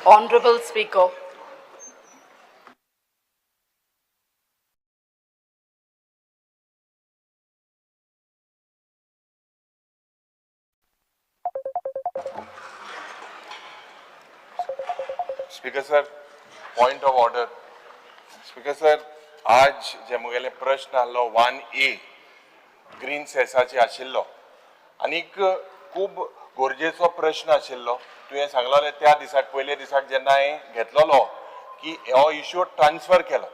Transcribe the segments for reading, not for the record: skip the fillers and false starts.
Honorable Speaker. Speaker sir, point of order. Speaker sir, आज जे मुगेले प्रश्न आसलो 1A ग्रीन सेसाचे आशिल्लो आनीक खूब गरजेचो प्रश्न आशिल्लो. तुवें सांगलोले त्या दिसाक पयले दिसाक जेन्ना हांवें घेतलोलो की हो इश्यू ट्रान्सफर केलो.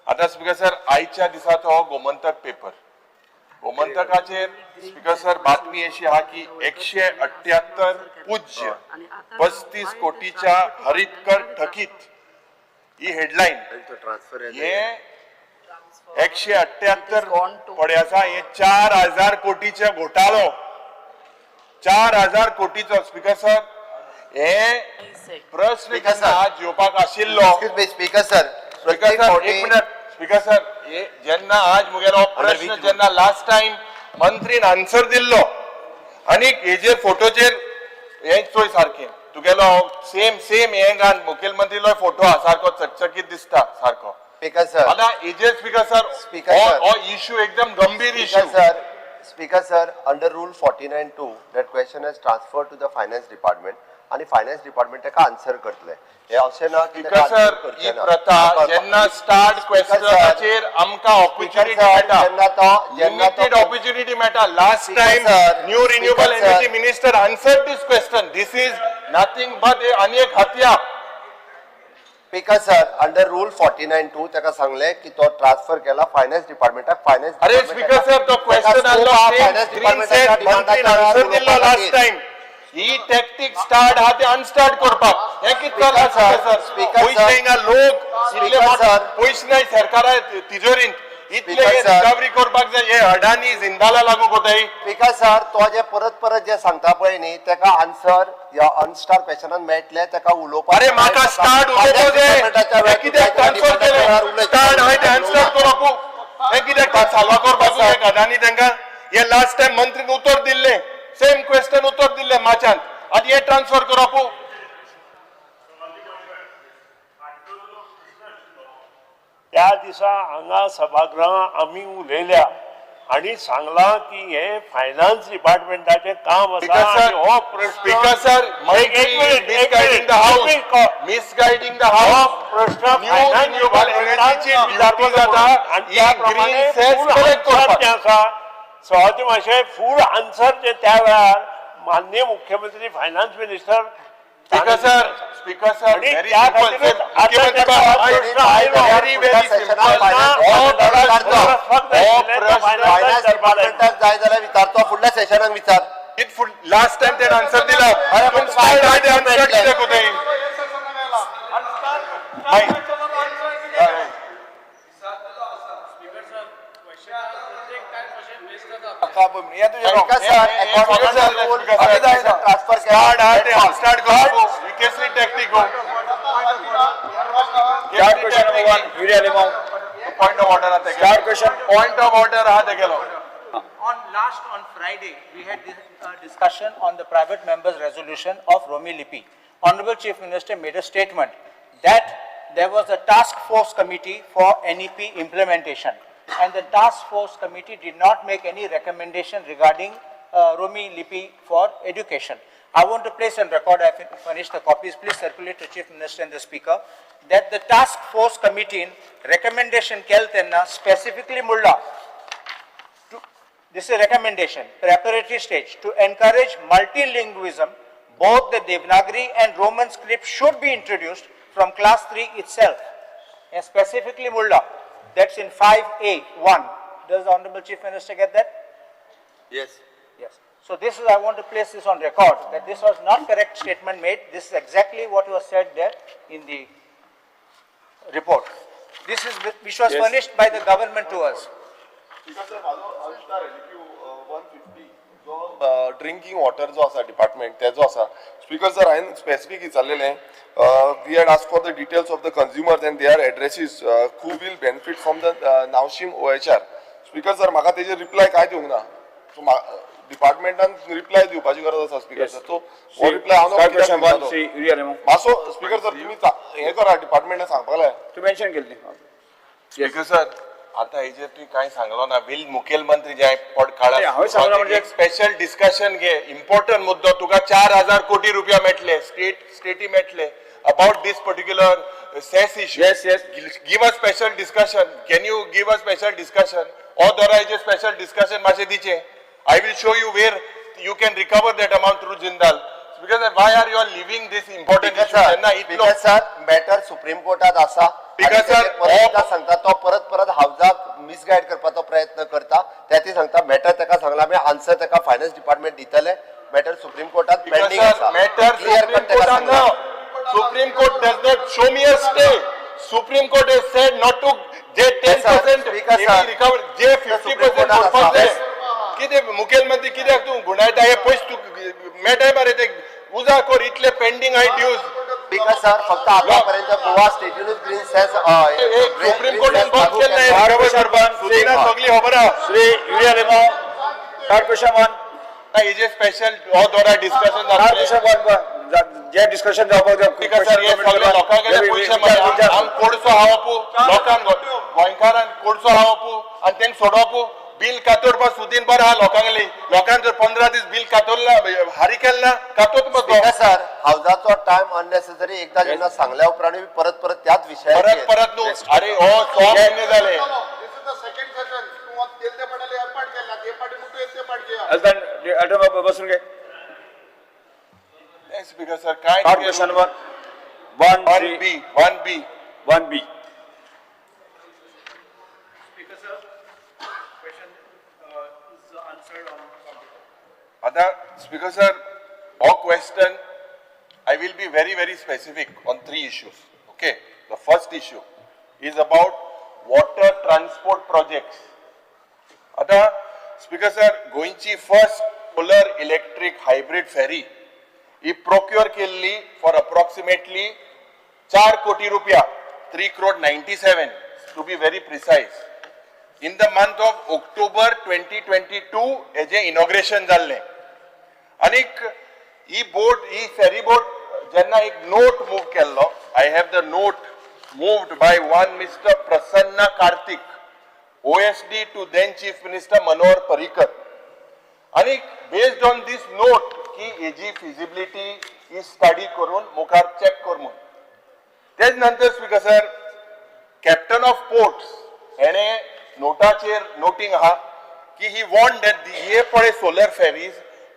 आतां स्पीकर सर, आयच्या दिसाचो हो गोमंतक पेपर. गोमंतकाचेर स्पीकर सर बातमी अशी आहा की 178 पूज्य 35 कोटीच्या हरितकर थकीत ही हेडलाईन. हे 178 पडे आसा. हे 4000 कोटीचे घोटाळो. 4000 कोटीचो. स्पीकर सर, हे प्रश्न आज येवपाक आशिल्लो. स्पीकर सर, स्पीकर सर, एक मिनिट. स्पीकर सर, जेन्ना आज मुगेलो प्रश्न जेन्ना लास्ट टाइम मंत्रीन आन्सर दिल्लो आनीक हेजेर फोटोचेर हे चोय सारकें तुगेलो सेम हे घाल मुखेलमंत्रीलो फोटो आहा सारको चकचकीत दिसता सारको. स्पीकर सर, आतां हेजेर स्पीकर सर हो इश्यू एकदम गंभीर issue. Speaker sir, under rule 49(2) that question is transferred to the finance department आणि फायनान्स डिपार्टमेंट ताका आन्सर करतले. हे अशें ना की स्पीकर सर, ही प्रथा जेन्ना स्टार्ट क्वेश्चनाचेर आमकां ऑपॉर्च्युनिटी मेळटा, लिमिटेड ऑपॉर्च्युनिटी मेळटा. Last time new renewable energy minister answered this question. This is nothing but आनी एक हत्या. स्पीकर सर, अंडर रूल 49(2) ताका सांगले की तो ट्रान्सफर केला फायनान्स डिपार्टमेंटाक. फायनान्स अरे स्पीकर सर, तो क्वेश्चन आलो फायनान्स डिपार्टमेंटाक मंत्रीन आन्सर दिल्लो लास्ट टाइम. ही टॅक्टीक स्टार्ट हा ते अनस्टार्ट करपाक. हे कितें चल्ला सर? पयशे हिंगा लोक इतले पयशे नाय सरकारा तिजोरींत इतले रिकवरी करपाक जाय. हे अडानी जिंदाला लागू कोताय. स्पीकर सर, तो जे परत जे सांगता पळय न्ही ताका आन्सर या अनस्टार क्वेश्चनान मेळटले. ताका उलोवपाक. अरे म्हाका स्टार्ट उलोवपाक जाय. कित्याक ट्रान्सफर केलें? स्टार्ट हाय ते अनस्टार्ट करपाक. हे कित्याक साल्वा करपाक जाय अडानी तांकां? हे लास्ट टाइम मंत्रीन उत्तर दिल्ले सेम क्वेश्चन उत्तर दिल्ले माचान. आनी हे ट्रान्सफर करपाक. त्या दिसा हांगा सभागृहांत आमी उलयल्या आणि सांगला की हे फायनान्स डिपार्टमेंटाचे काम आसा. हो speaker sir, misguiding the house, misguiding the house. प्रश्न रिन्यूएबल एनर्जीची विचारली जाता आणि या ग्रीन सेस कलेक्ट करपाक. सहज मातशें फूल आन्सर जे त्या वेळार माननीय मुख्यमंत्री finance minister. Speaker sir, very simple. Finance डिपार्टमेंटाक जाय जाल्यार विचारतो. फुडल्या सेशनाक विचार. लास्ट टाइम ते आन्सर दिला. पण स्टार्ट हाय ते आन्सर कित्याक कोताय? On Friday, we had a discussion on the private members' resolution of Romi Lipi. Honorable Chief Minister made a statement that there was a task force committee for NEP implementation, and the task force committee did not make any recommendation regarding Romi Lipi for education. I want to place on record, I have furnished the copies, please circulate to Chief Minister and the Speaker, that the task force committee in recommendation keltenna specifically mulla. This is a recommendation, preparatory stage, to encourage multilingualism. Both the Devanagari and Roman script should be introduced from class 3 itself. And specifically mulla, that's in 5A1. Does the Honorable Chief Minister get that? Yes. Yes. So this is, I want to place this on record, that this was not correct statement made. This is exactly what was said there in the report. This is which was furnished by the government to us. Drinking water जो आसा department तेजो आसा. Speaker sir, हांवें specific विचारलेलें. We had asked for the details of the consumers and their addresses who will benefit from the नावशीम OHR. Speaker sir, म्हाका तेजेर reply काय दिवंक ना. सो डिपार्टमेंटान रिप्लाय दिवपाची गरज आसा स्पीकर सर सो हो रिप्लाय हांव Start question one, कित्याक Sri Uriya Lemo. मातसो स्पीकर सर तुम्ही हे करा डिपार्टमेंटान सांगपाक लाय तू मेन्शन केली. स्पीकर सर आता हेजेर तुवें कांय सांगलो ना विल मुखेलमंत्री जे पड नाही, हांवें सांगला काळा म्हणजे- एक स्पेशल डिस्कशन घे इम्पॉर्टंट मुद्दो तुका 4,000 कोटी रुपया मेळटले स्टेटी मेळटले about this particular cess issue Yes, yes. Give a special discussion can you give a special discussion or दोरायचे स्पेशल डिस्कशन मातशें दिचे I will show you where you can recover that amount through Jindal because why are you are leaving this important issue तेन्ना इतलो sir matter supreme कोर्टात आसा Because आणि sir, तेचे परत एकदा सांगता तो परत हावजाक मिसगायड करपाचो प्रयत्न करता त्याती सांगता मॅटर ताका सांगला आमी आन्सर ताका फायनान्स डिपार्टमेंट दितले मॅटर सुप्रीम कोर्टात पेंडिंग आसा matter Clear Supreme cut ताका Court सांगला. Supreme Court does not show me a stay. Supreme Court has said not to जे 10% Speaker sir, recover जे Supreme 50% Court आसा. करपाक कितें मुखेलमंत्री कित्याक तूं गुणायता हे पयस तू मेळटाय मरे ते उजा कोर इतले पेंडिंग आय ड्यूज स्पीकर सर फक्त आतापर्यंत गोवा स्टेटूनच ग्रीन सेस सुप्रीम कोर्टान बंद केलें recover करपाक सुदिना सगळी खबर आहा Sri Uriya Lemo. Start question one. हेजे स्पेशल हो दोरा डिस्कशन Start जातलें question one. जे डिस्कशन जावपाक जाय. Because sir, हे सगळे लोकांकडे पयशे मारला आम कोडसो हावपू लोकांक गोंयकारांक कोडसो हावपू आनी तेंक सोडोवपू बिल कातोरपा सुदीन बरो आहा लोकांगली लोकांक जर 15 दीस बिल कातोरला हारी केलना कातोत स्पीकर सर हावजाचो टाइम अननेसेसरी एकदा जेन्ना सांगल्या उपरांत परत त्याच विशयाचेर परत न्हू अरे हो 6 महिने जाले हजबंड बसून घे. स्पीकर सर काय Start question one. One, 1B 1B 1B. Speaker sir, question is answered on. आता स्पीकर सर हो question I will be very specific on 3 issues. Okay, the first issue is about water transport projects. आता speaker sir गोंयची first solar electric hybrid ferry ही procure केल्ली for approximately 4 कोटी रुपया 3 crore 97 to be very precise in the month of October 2022 हेजे inauguration जाल्लें आनीक ही बोट ही ferry boat जेन्ना एक नोट मूव केल्लो I have the note moved by one mister Prasanna Kartik OSD to then Chief Minister Manohar Parrikar. आणि based on this note की हेजी feasibility ही study करून मुखार चेक कर म्हणून तेच नंतर speaker sir captain of ports हेणे नोटाचेर नोटींग आहा की ही वॉन्ट दॅट हे पळय solar ferries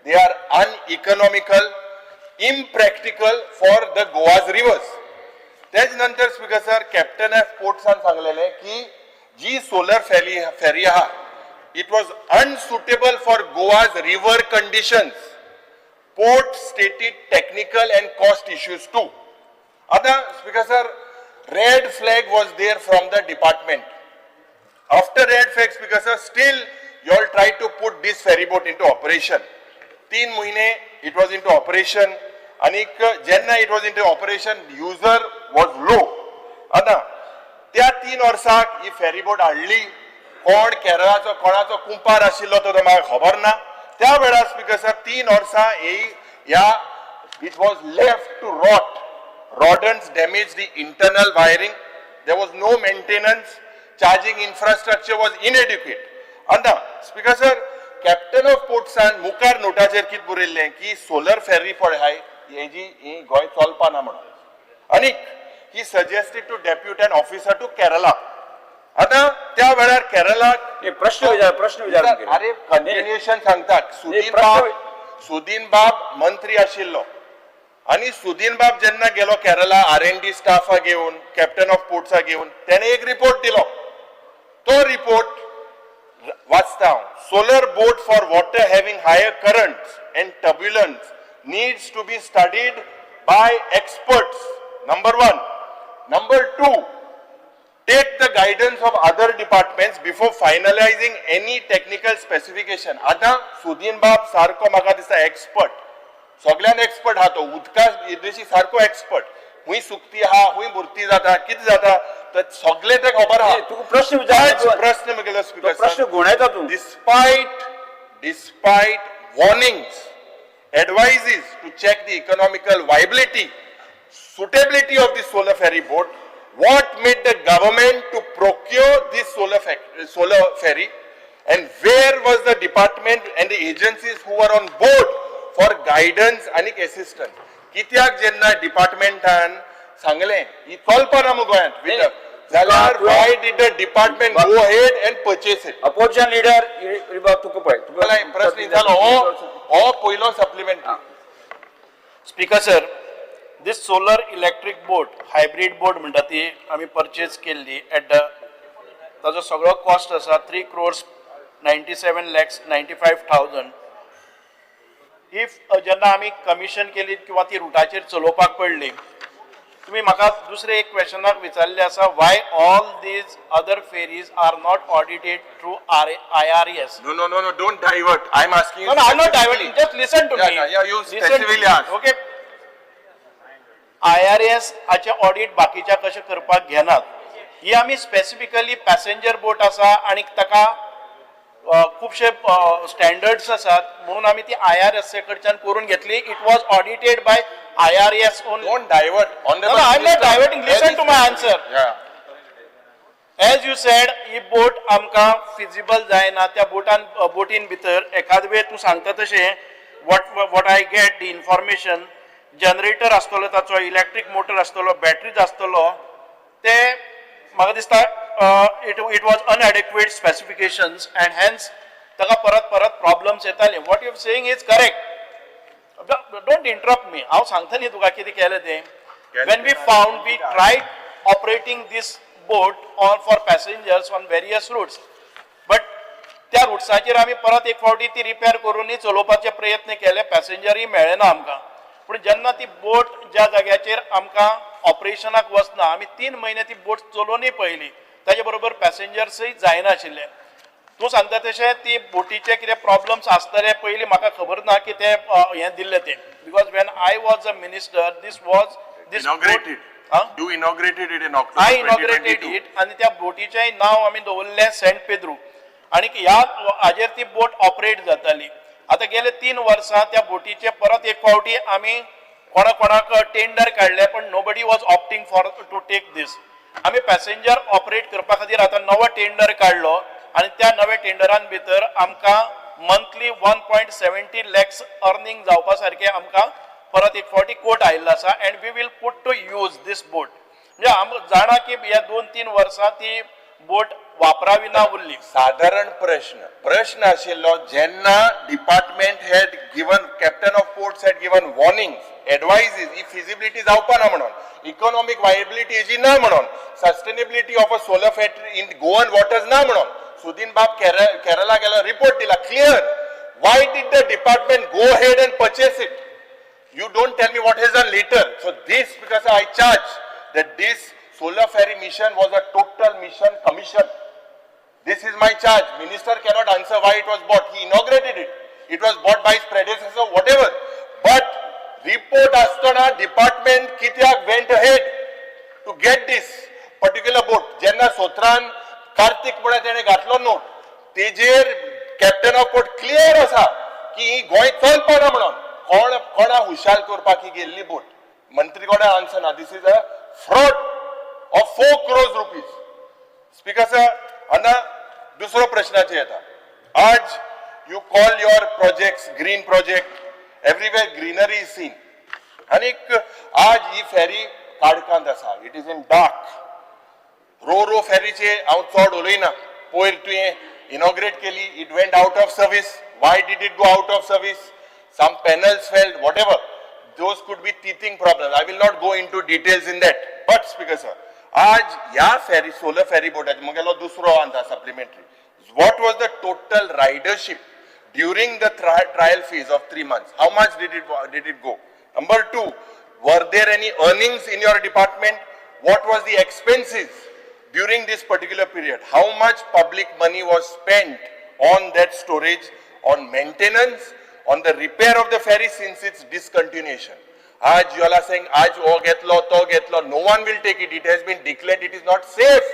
they are uneconomical impractical for the Goa's rivers तेच नंतर स्पीकर सर कॅप्टन ऑफ पोर्ट्सान सांगलेले की जी सोलर फेरी आहा it was unsuitable for Goa's river conditions port stated technical and cost issues to आता speaker sir red flag was there from the department after red flag speaker sir still you all try to put this ferry boat into operation 3 महिने it was into operation आणि जेन्ना it was into operation user was low आता त्या 3 वर्साक ही ferry boat हाडली कोण केरळाचो कोणाचो कुंपार आशिल्लो तो म्हाका खबर ना त्या वेळार स्पीकर सर 3 वर्सां ह्या it was left to rot rodents damaged the internal wiring there was no maintenance charging infrastructure was inadequate and speaker sir captain of ports and mukar notacher kit बरयल्ले की solar ferry पळय हाय हेजी ही गोय चलपाना म्हणून आणि he suggested to depute an officer to Kerala आता त्या वेळार केरळा प्रश्न विचार अरे कंटिन्युएशन सांगतात सुदीन बाब मंत्री आशिल्लो आणि सुदीन बाब जेन्ना गेलो केरला R&D स्टाफा घेऊन कॅप्टन ऑफ पोर्ट्सा घेऊन त्याने एक रिपोर्ट दिलो तो रिपोर्ट वाचता solar boat for water having higher currents and turbulence needs to be studied by experts number 1 number 2 take the guidance of other departments before finalizing any technical specification आता सुदीन बाब सारको म्हाका दिसता एक्सपर्ट सगळ्यान expert हा तो उदका इद्रेशी सारको एक्सपर्ट हुंय सुकती आहा हुंय बुरती जाता कितें जाता तर सगळे ते खबर आहा तू प्रश्न विचार प्रश्न मुगेलो स्पीकर प्रश्न गुणायता तू despite warnings, advices to check the economical viability, suitability of the solar ferry boat. What made the government to procure this solar ferry, and where was the department and the agencies who were on board for guidance and assistance? कित्याक जेन्ना डिपार्टमेंटान सांगलें ही चलपाना मगो गोंयांत with जाल्यार why did the department go ahead and purchase it? Opposition leader, तुका पळय. मला प्रश्न जालो हो पयलो सप्लिमेंटरी. स्पीकर सर, दिस सोलर इलेक्ट्रिक बोट हायब्रीड बोट म्हणटा ती आमी परचेज केल्ली एट द ताजो सगळो कॉस्ट आसा 3,97,95,000. इफ जेन्ना आमी कमिशन केली किंवा ती रुटाचेर चलोवपाक पडली, तुम्ही म्हाका दुसरे एक क्वेश्चनाक विचारले आसा why all these other ferries are not audited through IRS. No, don't divert. I'm asking you. No, I'm not diverting. Just listen to me. Yeah, you Listen specifically to me. asked. Okay. IRS हाचे audit बाकीच्या कशे करपाक घेनात. ही आमी specifically passenger बोट आसा आणि ताका खूपशे standards आसात म्हणून आमी ती IRS कडच्यान करून घेतली. It was audited bye IRS only. Don't divert. On the No, I'm not diverting. Listen to my answer. Yeah. As you said, ही बोट आमकां फिजिबल जायना. त्या बोटीन भितर एखाद वेळ तूं सांगता तशें what I get the information, generator आसतलो ताचो, इलेक्ट्रीक मोटर आसतलो, बॅटरीज आसतलो, ते म्हाका दिसता it was inadequate specifications and hence ताका परत प्रॉब्लम्स येताले. What you are saying is correct. Don't interrupt me. हांव सांगता न्ही तुका कितें केलें तें. When we found, we tried operating this boat for passengers on various routes, but त्या रुट्साचेर आमी परत एक फावटी ती रिपेर करूनय चलोवपाचे प्रयत्न केले. पॅसेंजरय मेळ्ळे ना आमकां. पूण जेन्ना ती बोट ज्या जाग्याचेर आमकां ऑपरेशनाक वचना, आमी 3 म्हयने ती बोट चलोवनय पळयली, ताचे बरोबर पॅसेंजर्सय जायनाशिल्ले. तूं सांगता तशें ती बोटीचे कितें प्रॉब्लम्स आसतले पयलीं म्हाका खबर ना की ते हें दिल्लें तें, because when I was a minister this Inaugurated. You inaugurated it in October I inaugurated 2022. it आणि त्या बोटीचें नांव आमी दवरलें सेंट पेद्रू आणि ह्या हाजेर ती बोट ऑपरेट जाताली. आतां गेले 3 वर्सां त्या बोटीचे परत एक फावटी आमी कोणाक टेंडर काडले, पण nobody was opting for to take this. आमी पॅसेंजर ऑपरेट करपा खातीर आतां नवो टेंडर काडलो आणि त्या नव्या टेंडरान भितर आमकां मंथली 1.70 lakhs अर्निंग जावपा सारखे आमकां परत एक फावटी कोट आयिल्लो आसा and we will put to use this boat. म्हणजे आमी जाणा की ह्या 2-3 वर्सां ती बोट वापरावी ना उरली. साधारण प्रश्न आशिल्लो जेन्ना department had given, captain of ports had given warnings, advisories, ही फिजिबिलिटी जावपा ना म्हणून, इकॉनॉमिक वायबिलिटी हेजी ना म्हणून, sustainability of a solar factory in Goan waters ना म्हणून सुदीन बाब केरला गेला रिपोर्ट दिला clear. Why did the department go ahead and purchase it? You don't tell me what has done later. So this, because I charge that this solar ferry mission was a total mission commission. This is my charge. Minister cannot answer why it was bought. He inaugurated it. It was bought by his predecessor, whatever. But report astana department kityak went ahead to get this particular boat. Jenna Sotran Kartik मुळे तेणे घातलो note. तेजेर captain of port clear आसा की ही गोंय चलपाना म्हणून. कोणा हुशाल करपाक ही गेल्ली बोट. मंत्री कोणा आन्सर ना. This is a fraud of 4 crores rupees. Speaker sir, आता दुसरो प्रश्नाचे येता. आज you call your projects green project, everywhere greenery is seen. आनीक आज ही फेरी काडकांत आसा. It is in dark. रो फेरीचे हांव चड उलयना. पयर तुवें इनॉग्रेट केली, it went out of service. Why did it go out of service? Some panels failed, whatever. Those could be teething problems. I will not go into details in that. But Speaker sir, आज या ferry, solar ferry boat, मगेलो दुसरो आंदा supplementary. What was the total ridership during the trial phase of 3 months? How much did it go? Number 2, were there any earnings in your department? What was the expenses during this particular period? How much public money was spent on that storage, on maintenance, on the repair of the ferry since its discontinuation? Aaj you all are saying, aaj oh getlo, to getlo. No one will take it. It has been declared it is not safe.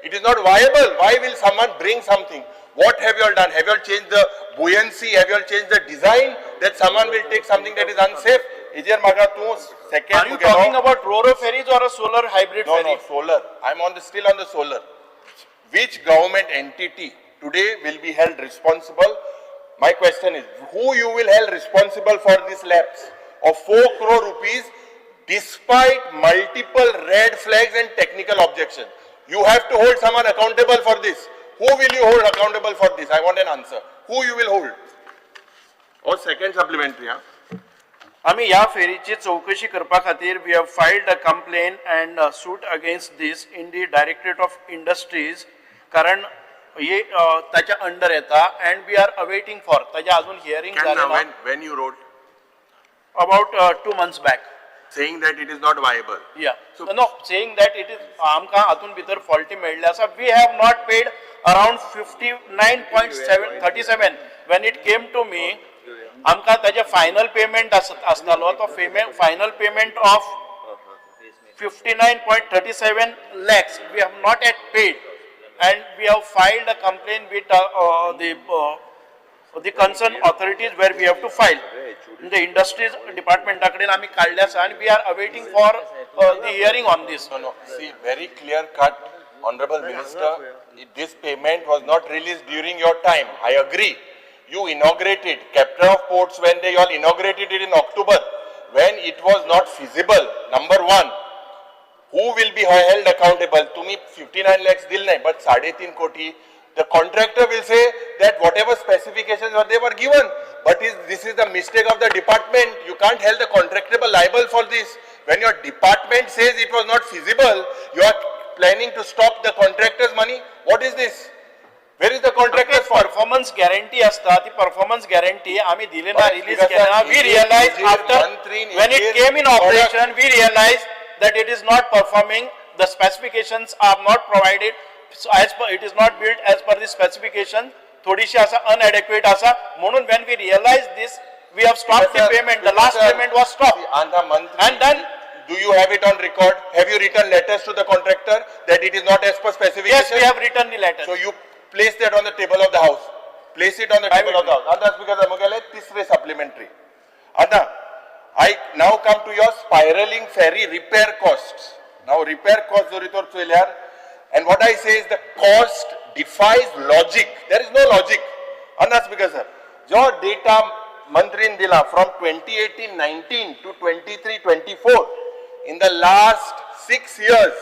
It is not viable. Why will someone bring something? What have you all done? Have you all changed the buoyancy? Have you all changed the design that someone will take something that is unsafe? Ijer maga tu second Are you talking about ro-ro ferries or a solar hybrid No, ferry? no, solar. I'm still on the solar. Which government entity today will be held responsible? My question is, who you will held responsible for this lapse of 4 crore rupees despite multiple red flags and technical objections? You have to hold someone accountable for this. Who will you hold accountable for this? I want an answer. Who you will hold? Or second supplementary, huh? आम्ही या फेरीची चौकशी करपा खातीर we have filed a complaint and suit against this in the directorate of industries कारण हे ताच्या under येता and we are awaiting for ताच्या अजून hearing When you wrote about 2 months back saying that it is not viable. You know saying that it is आमकां हातून भितर faulty मेळ्ळे आसा we have not paid around 59.37 when it came to me आमकां ताजे final payment आसतालो तो final payment of 59.37 lakhs we have not yet paid and we have filed a complaint with the concerned authorities where we have to file in the industries department कडेन आमी काडले आसा and we are awaiting for the hearing on this. No, no. See, very clear cut, Honorable Minister. This payment was not released during your time. I agree. You inaugurated Captain of Ports when they all inaugurated it in October, when it was not feasible. Number one, who will be held accountable? To me, 59 lakhs dil nahi, but 3.5 koti. The contractor will say that whatever specifications were they were given, but this is the mistake of the department. You can't hold the contractor liable for this. When your department says it was not feasible, you are planning to stop the contractor's money. What is this? Where is the contractor's fault? Performance guarantee असता ती performance guarantee आम्ही दिली ना release केला we realise after when it came in operation we realized that it is not performing, the specifications are not provided, so as per it is not built as per the specification, थोडीशी असा inadequate असा म्हणून when we realized this we have stopped the payment, the last payment was stopped and then do you have it on record? Have you written letters to the contractor that it is not as per specification? yes we have written the letter. So you place that on the table of the house. Place it on the table of the house. And that's because Amugale tisre supplementary. Anna, I now come to your spiraling ferry repair costs. Now repair costs zoritor cheliar, and what I say is the cost defies logic. There is no logic. And that's because sir, your data mantrin dila from 2018-19 to 23-24 in the last 6 years,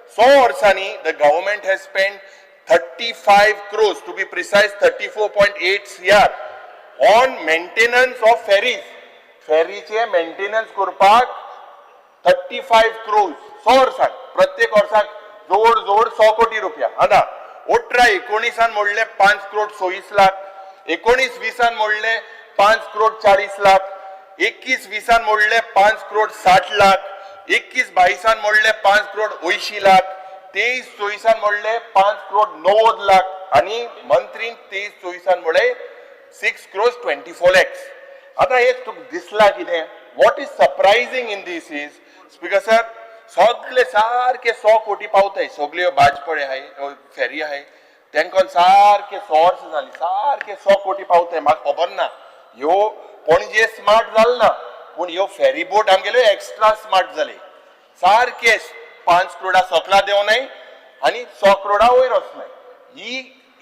so Orsani, the government has spent 35 crores, to be precise 34.8 CR on maintenance of ferries. Ferry चे maintenance करपाक 35 crores. 100 वर्साक प्रत्येक वर्साक जोड 100 कोटी रुपया. आना 18-19 मोडले 5 करोड 26 लाख, 19-20 मोडले 5 करोड 40 लाख, 21-20 मोडले 5 करोड 60 लाख, 21-22 मोडले 5 करोड 80 लाख, 23-24 मोडले 5 करोड 90 लाख आणि मंत्री 23-24 मोडले 6 crores 24 lakhs. आता हे तुक दिसला कितें? What is surprising in this is, speaker sir, सगळे सारखे 100 कोटी पावताय, सगळे बाजपळे आहाय, फेरी आहाय, तेंकोन सारखे सोर्स झाली, सारखे 100 कोटी पावताय. म्हाका खबर ना ह्यो पणजे स्मार्ट जाल ना, पूण ह्यो फेरी बोट आमगेल्यो एक्स्ट्रा स्मार्ट जाले. सारखे 5 करोडा सकला देवनाय आणि 100 करोडा वयर वचनाय.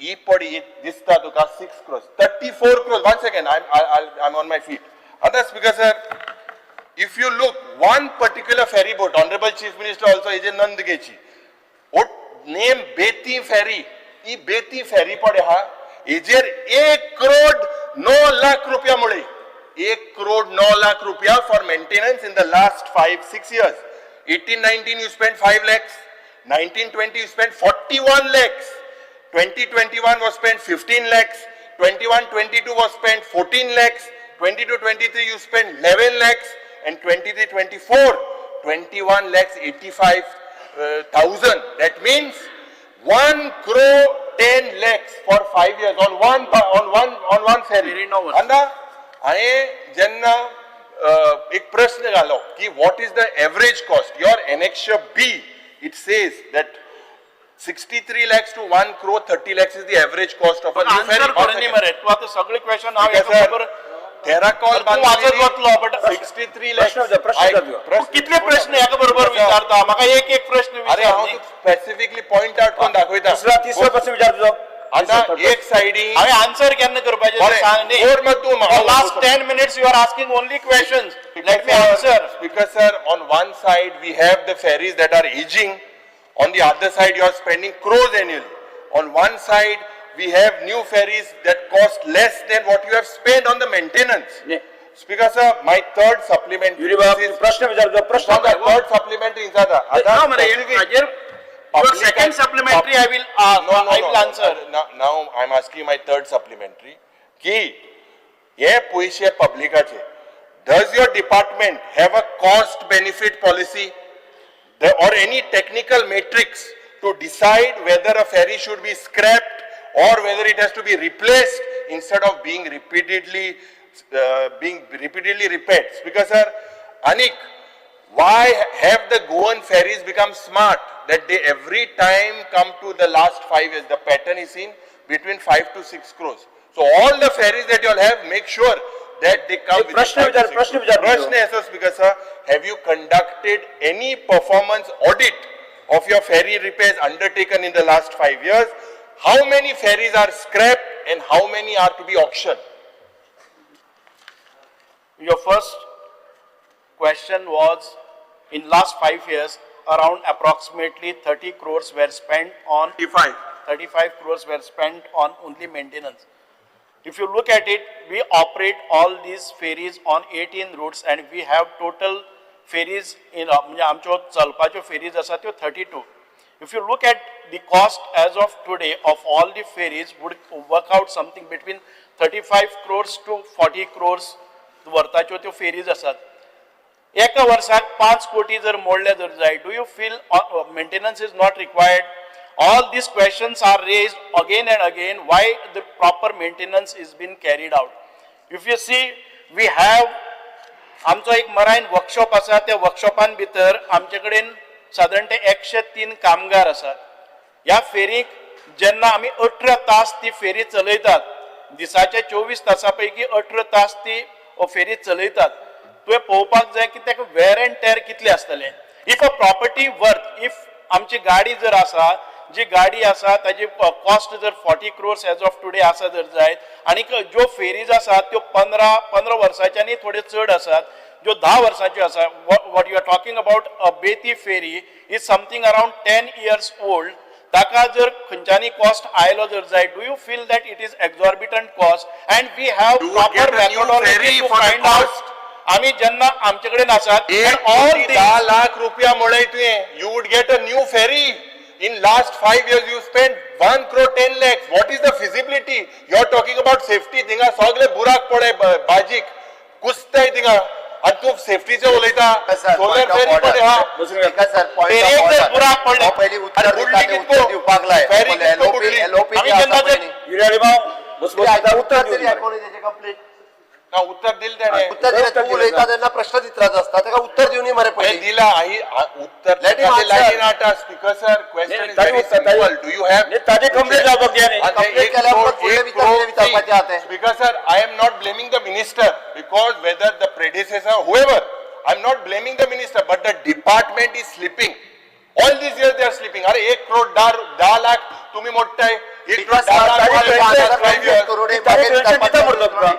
ही पडी दिसता तुका 6 crores, 34 crores. 1 second, I'm on my feet. Other speaker sir, if you look one particular ferry boat, Honorable Chief Minister also is a Nandgechi, name Beti ferry, ही बेती फेरी पडे हा हेजेर 1 crore 9 lakh रुपया मुळे 1 crore 9 lakh रुपया for maintenance in the last 5-6 years. 18-19 you spent 5 lakhs, 19-20 you spent 41 lakhs, 20-21 was spent 15 lakhs, 21-22 was spent 14 lakhs, 22-23 you spent 11 lakhs, and 23-24 21 lakhs 85,000. That means 1 crore 10 lakhs for 5 years on one ferry. Anda हाये जेन्ना एक प्रश्न घालो की what is the average cost? Your annexure B, it says that 63 lakhs to 1 crore 30 lakhs is the average cost of a new ferry. Answer करूं न्ही मरे तूं आता सगळे क्वेश्चन हांव Because, एका sir, बरोबर Terracol तूं वाचत वतलो बट 63 lakhs. प्रश्न विचार. तूं कितले प्रश्न एका बरोबर विचारता म्हाका एक एक प्रश्न अरे विचार हांव न्ही. स्पेसिफिकली पॉइंट आउट करून दाखयता. तिसरा प्रश्न विचार तुझो. आता एक साइडी हांवें आन्सर केन्ना करपाचें तें सांग न्ही. और मत तू For last 10 minutes you are asking only questions. Let me answer. Because sir, on one side we have the ferries that are aging, on the other side you are spending crores annually. On one side we have new ferries that cost less than what you have spent on the maintenance. Yeah. Speaker sir, my third supplement युरिबाब प्रश्न विचार तुझो. प्रश्न the third supplementary is that No, मरे हाजेर your second supplementary I will I will answer. Now I'm asking my third supplementary ki ye पैसे publicaचे. Does your department have a cost benefit policy or any technical matrix to decide whether a ferry should be scrapped or whether it has to be replaced instead of being repeatedly repaired? Because sir, Anik, why have the Goan ferries become smart that they every time come to the last 5 years, the pattern is seen between 5 to 6 crores. So all the ferries that you all have, make sure that they come with प्रश्न विचार. Prashna है sir, Speaker sir, have you conducted any performance audit of your ferry repairs undertaken in the last 5 years? How many ferries are scrapped and how many are to be auctioned? Your first question was, in last 5 years, around approximately 30 crores were spent on 35 crores were spent on only maintenance. If you look at it, we operate all these ferries on 18 routes and we have total ferries in म्हणजे आमच्यो चलपाच्यो ferries आसा त्यो 32. If you look at the cost as of today of all the ferries would work out something between 35 crores to 40 crores वर्ताच्यो त्यो ferries आसात. एका वर्साक 5 कोटी जर मोडले जर जाय, do you feel maintenance is not required? All these questions are raised again and again why the proper maintenance is being carried out. If you see, we have आमचो एक मरायन वर्कशॉप आसा, त्या वर्कशॉपान भितर आमचे कडेन साधारणतः 103 कामगार आसात. ह्या फेरीक जेन्ना आमी 18 तास ती फेरी चलयतात, दिसाचे 24 तासां पैकी 18 तास ती फेरी चलयतात, तुवें पळोवपाक जाय की तेका वेअर एंड टेअर कितले आसतले. If a property worth, if आमची गाडी जर आसा, जी गाडी आसा ताजी कॉस्ट जर 40 crores एज ऑफ टुडे आसा जर जायत, आनी ज्यो फेरीज आसात त्यो 15 वर्सांच्यानी थोड्यो चड आसात, ज्यो 10 वर्सांच्यो आसा. What you are talking about a Betim ferry is something around 10 years old. ताका जर खंयच्यानी कॉस्ट आयलो जर जाय, do you feel that it is exorbitant cost and we have proper methodology to find out. आम्ही जेन्ना आमचे कडेन आसात ऑल 10 लाख रुपया मोडय तुवें, you would get a new ferry. In last 5 years you spent 1 crore 10 lakhs. What is the feasibility? You are talking about safety. थिंगा सगळे बुराक पडे बाजीक कुसताय थिंगा आणि तू सेफ्टीचे उलयता. सोलर फेरी पडे हा पॉइंट ऑफ बुराक पडले. पहिली उत्तर दिवपाक लाय फेरी कितको बुडली? आम्ही जेन्ना जर उत्तर कंप्लीट ना उत्तर दिल त्याने. उत्तर दिले तू उलयता तेन्ना प्रश्न दित्राच असता, तेका उत्तर दिवनी मरे हे पहिले. दिला आई उत्तर Let him answer. Line atta. Speaker sir, question is तारी वेरी उत्तर, सिंपल. डू यू हैव ताजे कंप्लीट जावपाक द्या न्ही. कंप्लीट केल्यार पण फुडले विचारपाचे आहा ते. Speaker sir, I am not blaming the minister because whether the predecessor, whoever, I am not blaming the minister, but the department is sleeping. All these years they are sleeping. अरे 1 crore 10 lakh तुम्ही मोठताय. 1 crore 10 lakh 5 years. करोडे ताजे pension किती मोडलो तुका?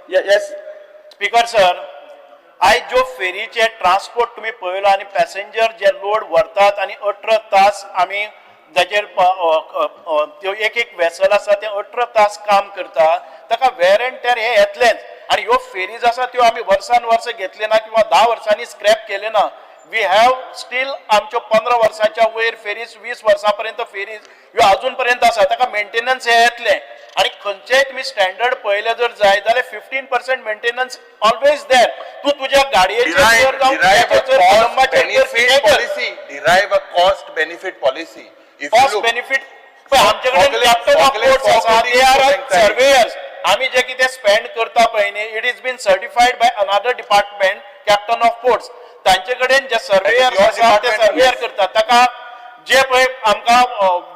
Yes. Speaker sir, आयज ज्यो फेरीचे transport तुम्ही पळयलो आनी पॅसेंजर जे लोड व्हरतात आनी 18 तास आमी जाचेर त्यो एक वेसल आसा ते 18 तास काम करता, ताका वेअर एंड टेअर हे येतलेच. आनी ह्यो फेरीज आसा त्यो आमी वर्सान वर्स घेतले ना किंवा 10 वर्सांनी स्क्रॅप केले ना. वी हॅव स्टील आमच्यो 15 वर्सांच्या वयर फेरीज, 20 वर्सां पर्यंत फेरीज ह्यो अजून पर्यंत आसा, ताका मेंटेनन्स हे येतले. आणि खंयचेय तुम्ही स्टँडर्ड पळयले जर जाय जाल्यार 15% मेंटेनन्स ऑलवेज देर. तू तुझ्या गाडयेचेर Derive a cost benefit policy. Cost benefit आमचे कडेन कॅप्टन ऑफ पोर्ट्स आसा, दे आर सर्वेयर्स. आम्ही जे कितें स्पेंड करता पळय न्ही, it is been certified by another department, captain of ports. तांचे कडेन जे सर्वेयर्स आसा ते सर्वेयर करतात. ताका जे पळय आमकां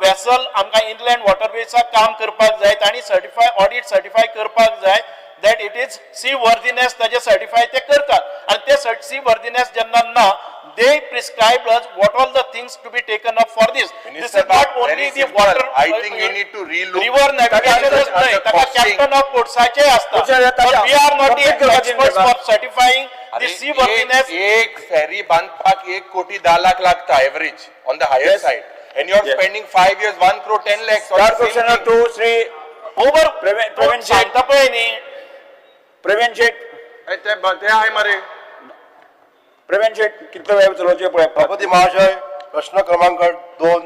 वेसल आमकां इनलँड वॉटरवेचा काम करपाक जाय तांणी सर्टिफाय ऑडिट सर्टिफाय करपाक जाय that it is seaworthiness ताजे सर्टिफाय ते करतात आणि ते seaworthiness जेन्ना ना they prescribe us what all the things to be taken up for this. This Minister, is not only very the simple. water. I think we need to relook river navigation at the ताका costing. captain of portsaचे असता. ताच्या- But we are not the complete experts करपाची for certifying the अरे, seaworthiness. एक फेरी बांधपाक 1 कोटी 10 लाख लागता average on the higher Yes. Side and you are Yes. spending 5 years 1 crore 10 lakhs on Star the same question thing. to Sri Over Praveen Shet. सांगता पळय न्ही Praveen Shet. ते आहे मरे Praveen Shet कितलो वेळ उचलोवचे पळय सभापती महाशय प्रश्न क्रमांक 2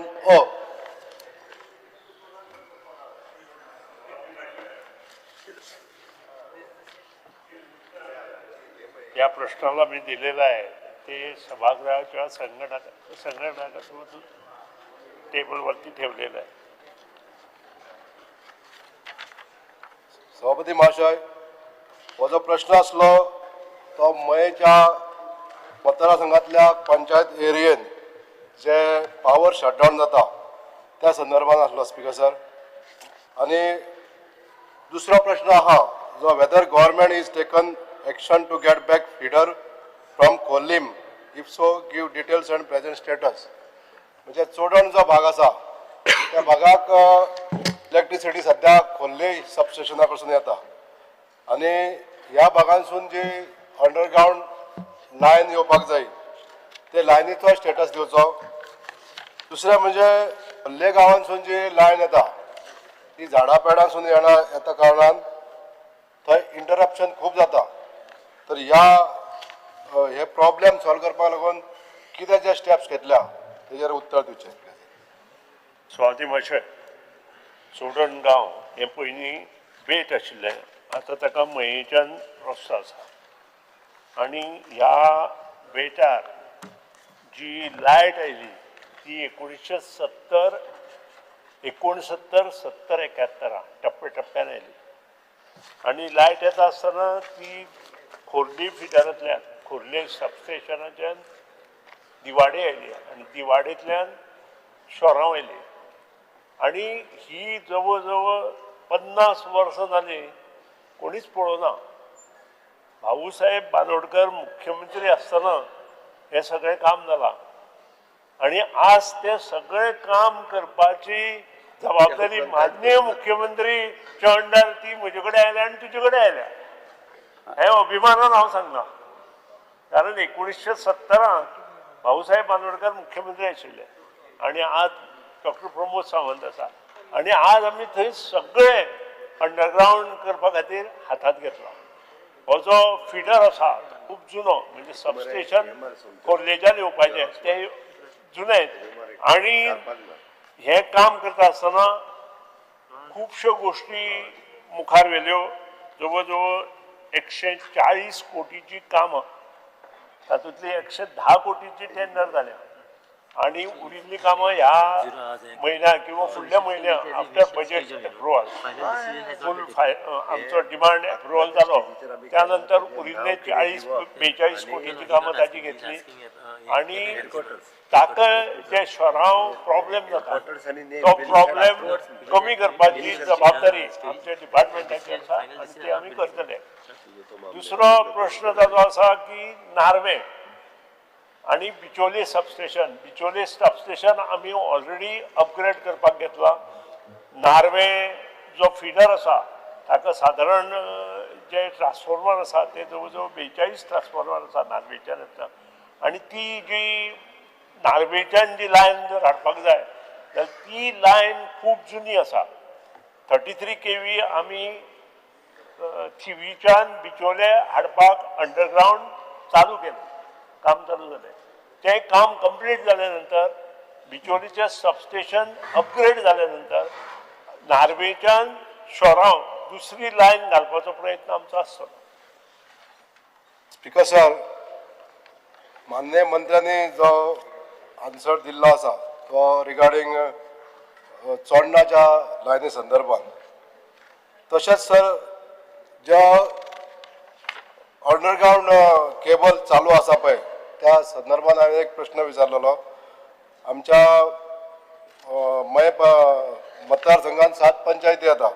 या प्रश्नाला मी दिलेला आहे ते सभागृहाच्या संघटना टेबलवरती ठेवलेलं आहे. सभापती महाशय हो जो प्रश्न असलो तो मयेच्या मतदारसंघातल्या पंचायत एरियेन जे पावर शटडाऊन जाता त्या संदर्भात असलो स्पीकर सर. आणि दुसरो प्रश्न आहा जो whether government is taken action to get back feeder from Collem if so give details and present status. म्हणजे चोडण जो भाग आसा त्या भागाक इलेक्ट्रिसिटी सध्या खोल्ले सबस्टेशना कडसून येता आणि ह्या भागांसून जी अंडरग्राउंड लायन येवपाक जाय ते लायनीचो स्टेटस दिवचो. दुसरें म्हणजे खोल्ले गांवांसून जी लायन येता ती झाडां पेडांसून येता कारणान थंय इंटरप्शन खूब जाता. तर हे प्रॉब्लेम सॉल्व करपाक लागून कितें जे स्टेप्स घेतल्या तेजेर उत्तर दिवचें. स्वाती महाशय सोडण गांव हे पयलीं बेट आशिल्लें आतां ताका मयेच्यान रस्तो आसा आनी ह्या बेटार जी लायट आयली ती 1970 71 टप्प्यान आयली आनी लायट येता आसतना ती खोर्ली फिडरांतल्यान खोर्ले सबस्टेशनाच्यान दिवाडे आयली आनी दिवाडेंतल्यान शोरांव आयली आनी ही जवळ जवळ 50 वर्सां जालीं कोणीच पळोवना. भाऊसाहेब बांदोडकर मुख्यमंत्री आसतना हें सगळें काम जालां आनी आज तें सगळें काम करपाची जबाबदारी माननीय मुख्यमंत्रीच्या अंडर ती म्हजे कडेन आयल्या आनी तुजे कडेन आयल्या. हें अभिमानान हांव सांगना कारण 1970 भाऊसाहेब बांदोडकर मुख्यमंत्री आशिल्ले आनी आज डॉक्टर प्रमोद सावंत आसा आनी आज आमी थंय सगळे अंडरग्राउंड करपा खातीर हातांत घेतला. हो जो फिडर आसा खूब जुनो म्हणजे सबस्टेशन खोर्लेच्यान येवपाचें तें जुनें आनी हें काम करता आसतना खुबश्यो गोश्टी मुखार व्हेल्यो. जवळ जवळ 140 कोटीची कामां तातूंतली 110 कोटीची टेंडर जाल्या आनी उरिल्लीं कामां ह्या म्हयन्याक किंवा फुडल्या म्हयन्याक आफ्टर बजेट एप्रुवल फूल आमचो डिमांड एप्रुवल जालो त्या नंतर उरिल्ले 42 कोटीची कामां ताची घेतली आनी ताका जे शोरांव प्रॉब्लेम जाता तो प्रॉब्लेम कमी करपाची जबाबदारी आमच्या डिपार्टमेंटाची आसा आनी ती आमी करतले. दुसरो प्रश्न ताजो आसा की नार्वे आनी बिचोले सबस्टेशन आमी ऑलरेडी अपग्रेड करपाक घेतला. नार्वे जो फिडर आसा ताका सादारण जे ट्रान्सफॉर्मर आसा ते जवळ जवळ 42 ट्रान्सफॉर्मर आसा नार्वेच्यान येता आनी ती जी नार्वेच्यान जी लायन जर हाडपाक जाय जाल्यार ती लायन खूब जुनी आसा. 33 kV आमी थिवीच्यान बिचोले हाडपाक अंडरग्राउंड चालू केलें काम चालू जालें. तें काम कंप्लीट जाल्या नंतर बिचोलीचें सबस्टेशन अपग्रेड जाल्या नंतर नार्वेच्यान शोरांव दुसरी लायन घालपाचो प्रयत्न आमचो आसतलो. स्पीकर सर माननीय मंत्र्यांनी जो आन्सर दिल्लो आसा तो रिगार्डिंग चोडणाच्या लायनी संदर्भात तशेंच सर जो अंडरग्राउंड केबल चालू आसा पळय त्या संदर्भात हांवें एक प्रश्न विचारलेलो. आमच्या मतदारसंघात 7 पंचायती येता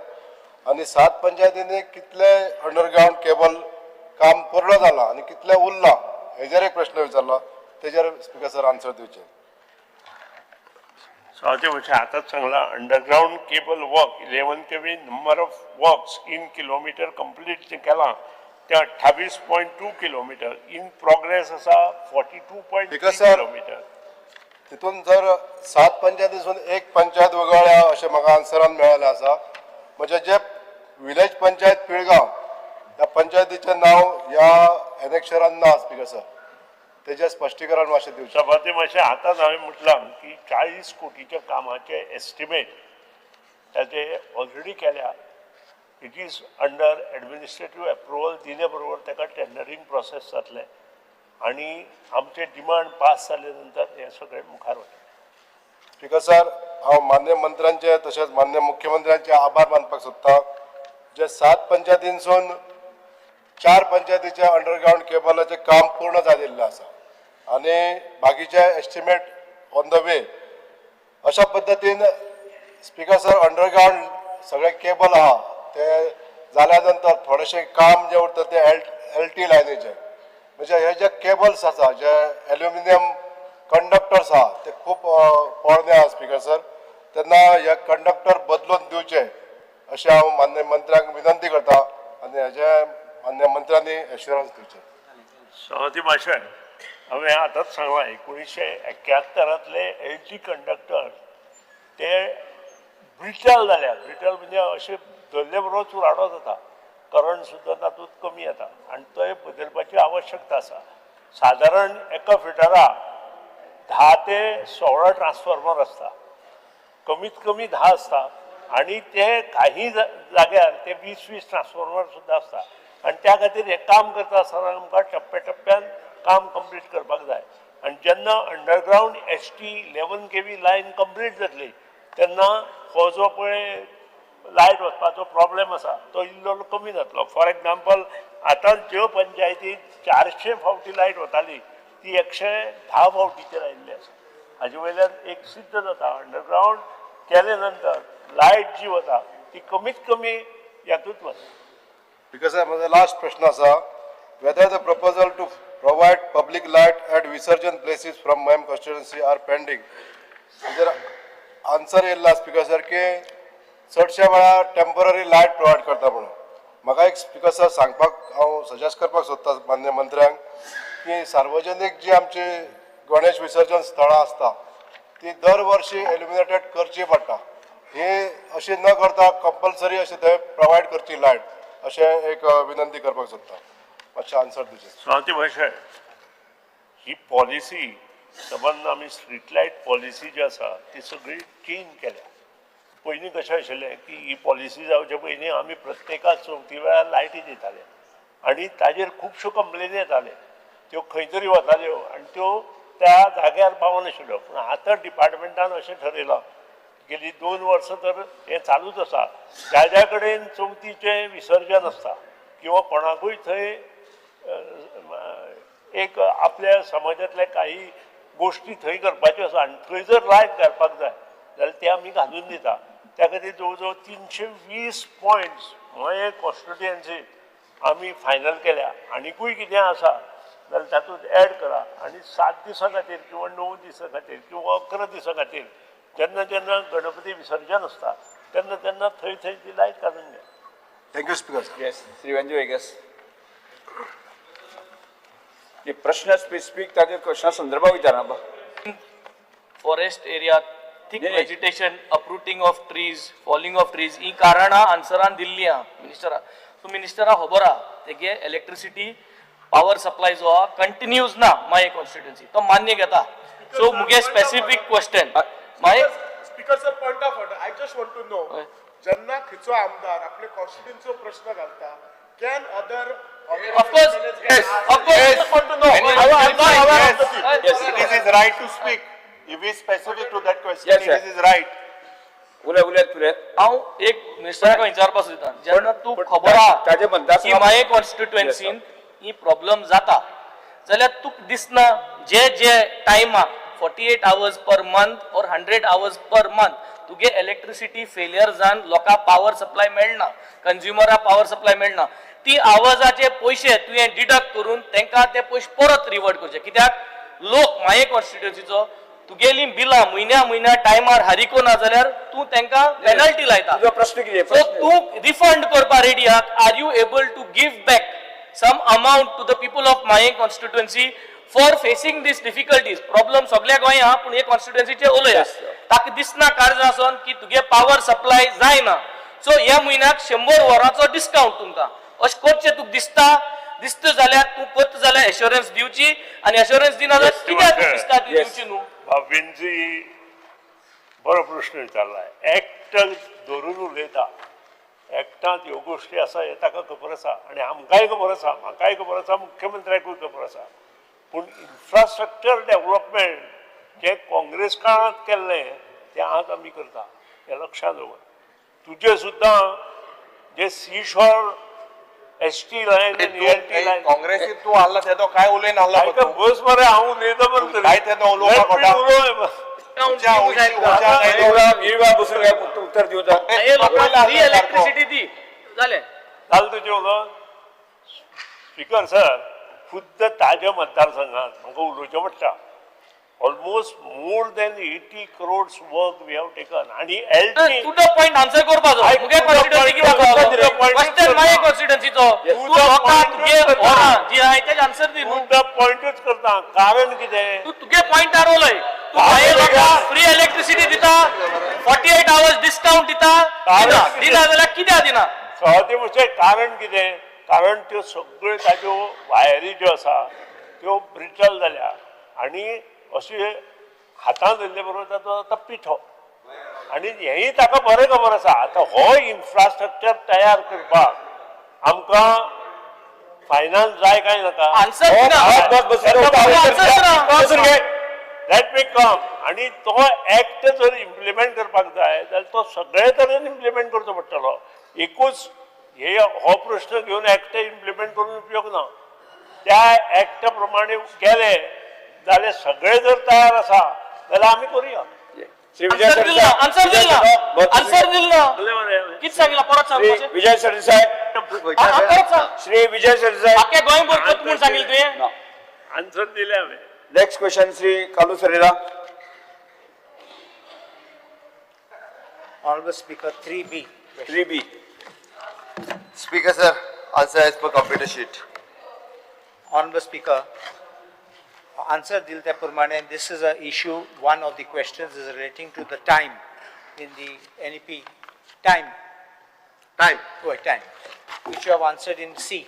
आणि 7 पंचायतींनी कितले अंडरग्राउंड केबल काम पूर्ण जाला आणि कितले उरला हेजेर एक प्रश्न विचारला, तेजेर स्पीकर सर आन्सर दिवचे. स्वाती म्हणजे आताच सांगला underground cable work 11 KV number of works in kilometre complete जे केला ते 28.2 किलोमीटर इन प्रोग्रेस आसा 42.3 Because, sir, किलोमीटर. तितून जर 7 पंचायतीसून एक पंचायत वगळ्या अशें म्हाका आन्सरान मेळ्ळें आसा. म्हणजे जे विलेज पंचायत पिळगांव ह्या पंचायतीचें नांव ह्या एनेक्शरान ना स्पीकर सर, तेजें स्पश्टीकरण मातशें दिवचें. सभापती मातशें आतांच हांवें म्हटलां की 40 कोटीच्या कामाचे एस्टिमेट ताचे ऑलरेडी केल्या. It is under administrative approval दिले बरोबर ताका टेंडरींग प्रोसेस जातलें आणि आमचे डिमांड पास जाले नंतर हे सगळें मुखार वतलें. स्पीकर सर, हांव मान्य मंत्र्यांचे तशेंच मान्य मुख्यमंत्र्यांचे आभार मानपाक सोदतां. जे 7 पंचायतींसून 4 पंचायतीचे अंडरग्राउंड केबलाचें काम पूर्ण जाल्लें आसा आणि बाकीचे एस्टिमेट ऑन द वे. अशा पद्दतीन स्पीकर सर अंडरग्राउंड सगळे केबल आहा ते जाल्या नंतर थोडेशें काम जे उरता ते LT लायनीचे, म्हणजे हे जे केबल्स आसा जे एल्युमिनियम कंडक्टर्स आहा ते खूप पोरणे आहा स्पीकर सर. तेन्ना हे कंडक्टर बदलून दिवचे अशें हांव मान्य मंत्र्यांक विनंती करता आनी हेजे मान्य मंत्र्यांनी एश्युरन्स दिवचे. सभापती मातशें हांवें आतांच सांगलां 1971 LT कंडक्टर ते ब्रिटल जाल्या. ब्रिटल म्हणजे अशें धरले बरोबर चुराडो जाता, करंट सुद्दां तातूंत कमी येता आनी तो बदलपाची आवश्यकता आसा. सादारण एका फिटरा 10 ते 16 ट्रान्सफॉर्मर आसता, कमीत कमी 10 आसता आणि ते काही जाग्यार ते 20-20 ट्रान्सफॉर्मर सुद्दां आसता आणि त्या खातीर हे काम करता आसतना आमकां टप्प्याटप्प्यान काम कंप्लीट करपाक जाय. आणि जेन्ना underground ST 11 KV line complete जातली तेन्ना हो जो पळय लायट वचपाचो प्रॉब्लेम आसा तो इल्लो कमी जातलो. फॉर एग्जाम्पल आतां ज्यो पंचायतीक 400 फावटी लायट वताली ती 110 फावटीचेर आयिल्ली आसा. हाजे वयल्यान एक सिद्ध जाता अंडरग्राउंड केले नंतर लायट जी वता ती कमीत कमी यातूंत वता. Because my last प्रश्न आसा, whether the proposal to provide public light at visurgent places from my constituency are pending. जर आन्सर येयल्ला स्पीकर सर की चडशे वेळार टेम्पररी लायट प्रोवायड करता म्हणून. म्हाका एक स्पीकर सर सांगपाक हांव सजेस्ट करपाक सोदता मान्य मंत्र्यांक की सार्वजनीक जी आमची गणेश विसर्जन स्थळां आसता ती दर वर्षी एल्युमिनेटेड करची पडटा. ही अशी न करता कंपल्सरी अशी थंय प्रोवायड करची लायट अशें एक विनंती करपाक सोदता. मातशें आन्सर दिवचें. स्वाती भाशे ही पॉलिसी संबंद आमी स्ट्रीट लायट पॉलिसी जी आसा ती सगळी चेंज केल्या. पयलीं कशें आशिल्लें की ही पॉलिसी जावचे पयलीं आमी प्रत्येकाक 4 वेळार लायटी दिताले आनी ताजेर खुबश्यो कंप्लेनी येताले. त्यो खंय तरी वताल्यो आनी त्यो त्या जाग्यार पावनाशिल्ल्यो. पूण आतां डिपार्टमेंटान अशें ठरयलां गेली 2 वर्सां तर हें चालूच आसा. ज्या ज्या कडेन चवथीचें विसर्जन आसता किंवा कोणाकूय थंय एक आपल्या समाजांतले काही गोष्टी थंय करपाच्यो आसा आनी थंय जर लायट घालपाक जाय जाल्यार ते आमी घालून दिता. त्या खातीर जवळ जवळ 320 पॉयंट्स मये कॉन्स्टिट्युएन्सी आमी फायनल केल्या. आनीकूय कितें आसा जाल्यार तातूंत एड करा आनी 7 दिसां खातीर किंवा 9 दिसां खातीर किंवा 11 दिसां खातीर जेन्ना जेन्ना गणपती विसर्जन आसता तेन्ना तेन्ना थंय थंय ती लायट घालून द्या. Thank you speaker sir. येस श्रीवंजू वेगस. प्रश्न स्पेसिफीक ताजे क्वेश्चना संदर्भात विचारना. Forest area thick vegetation, uprooting of trees, falling of trees ही कारणां आन्सरान दिल्ली आहा मिनिस्टरा. सो मिनिस्टरा खबर आहा तेगे इलेक्ट्रिसिटी पावर सप्लाय जो आहा कंटिन्यूज ना माय कॉन्स्टिट्युएन्सी तो मान्य घेता. सो मुगे specific question my speaker sir point of order I just want to know जेन्ना खंयचो आमदार आपले कॉन्स्टिट्युएन्सीचो प्रश्न घालता can other of course yes of course want to know Yes, it is his right to speak. If he is specific to that question, Yes, it sir. is his right. उलयत हांव एक मिनिस्टराक विचारपाक सोदतां जेन्ना तूं खबर ताजे आहा म्हणटा की माये कॉन्स्टिट्युएन्सीन ही प्रॉब्लम जाता जाल्यार तुका दिसना जे जे टायमाक 48 hours per month or 100 hours per month तुगे इलेक्ट्रिसिटी फेलियर जावन लोकां पावर सप्लाय मेळना, कंज्युमरा पावर सप्लाय मेळना, ती आवाजाचे पयशे तुवें डिडक्ट करून तांकां ते पयशे परत रिवर्ट करचे. कित्याक लोक माये कॉन्स्टिट्युएन्सीचो तुगेली बिलां म्हयन्या टायमार हारिको ना जाल्यार तूं तांकां पेनल्टी लायता. तुजो प्रश्न कितें? सो तूं रिफंड करपा रेडी आहात? Are you able to give back some amount to the people of my constituency for facing these difficulties? Problem सगळ्या गोंया पूण हे कॉन्स्टिट्युएन्सीचे उलया. ताका दिसना कार्ज आसन की तुगे पावर सप्लाय जायना, सो ह्या म्हयन्याक 100 वरांचो डिस्काउंट तुमकां अशें करचें तुका दिसता जाल्यार तूं करता जाल्यार एश्युरन्स दिवची, आनी एश्युरन्स दिना जाल्यार कित्याक दिसता ती दिवची न्हू. भावींची बरो प्रश्न विचारला. एक्ट धरून उलयता, एक्टांत ह्यो गोश्टी आसा हे ताका खबर आसा आनी आमकांय खबर आसा, म्हाकाय खबर आसा, मुख्यमंत्र्याकूय खबर आसा. पूण इन्फ्रास्ट्रक्चर डेव्हलपमेंट जे काँग्रेस काळांत केल्लें तें आज आमी करता, हें लक्षांत दवर. तुजे सुद्दां जे सीशोर एसटी लायन आनी एलटी लायन काँग्रेसीत तूं हाडला तेदो काय उलयन हाडला काय बस मरे हांव उलयता बरें काय तेदो उलोवपाक खोटा. बसून उत्तर दिवचा. हे लोकांक फ्री इलेक्ट्रिसिटी दी जालें. जालें तुजें उलोवप. स्पीकर सर, खुद्द ताज्या मतदारसंघात म्हाका उलोवचें पडटा. Almost more than 80 crores work we have taken आनी एलटी टू द पॉइंट आन्सर करपाचो. मुगे कॉन्स्टिट्युएन्सी कित्याक क्वेश्चन माय कॉन्स्टिट्युएन्सीचो तूं लोकांक तुगे वरां जी आहाय तेजे आन्सर दी न्हू. द पॉइंटूच करता. कारण कितें? तूं तुगे पॉइंटार उलय. तूं माये लोकांक फ्री इलेक्ट्रिसिटी दिता, 48 hours डिस्काउंट दिना जाल्यार कित्याक दिना? सहजी म्हणजे कारण कितें? कारण त्यो सगळ्यो ताज्यो वायरी ज्यो आसा त्यो ब्रिटल जाल्या आनी अशें हातांत धरले बरोबर ताचो आतां पिठो आनी हेंय ताका बरें खबर आसा. आतां हो इन्फ्रास्ट्रक्चर तयार करपाक आमकां फायनान्स जाय काय नाका? आन्सर दॅट मे कम. आनी तो एक्ट जर इम्प्लिमेंट करपाक जाय जाल्यार तो सगळे तरेन इम्प्लिमेंट करचो पडटलो. एकूच हो प्रश्न घेवन एक्ट इम्प्लिमेंट करून उपयोग ना. त्या एक्ट प्रमाणे गेले जाल्यार सगळे जर तयार आसा जाल्यार आमी करुया. आन्सर दिला कितें सांगला परत सांगपाचें? विजय सरदेसाय, श्री विजय सरदेसाय, आख्या गोंयभर करता म्हूण सांगिल्लें तुवें. आन्सर दिले हांवें. नेक्स्ट क्वेश्चन श्री कालू सरेला. Honorable Speaker, 3B. 3B. Speaker sir, answer as per computer sheet. Honorable Speaker, answer dil त्या प्रमाणे, this is a issue, one of the questions is relating to the time in the NEP. Time, which you have answered in C.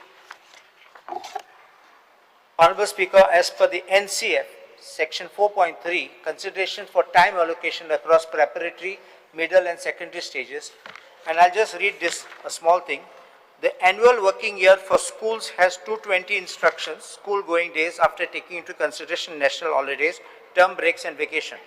Honorable Speaker, as per the NCF, section 4.3, consideration for time allocation across preparatory, middle and secondary stages, and I'll just read this, a small thing. The annual working year for schools has 220 instructions, school going days after taking into consideration national holidays, term breaks and vacation.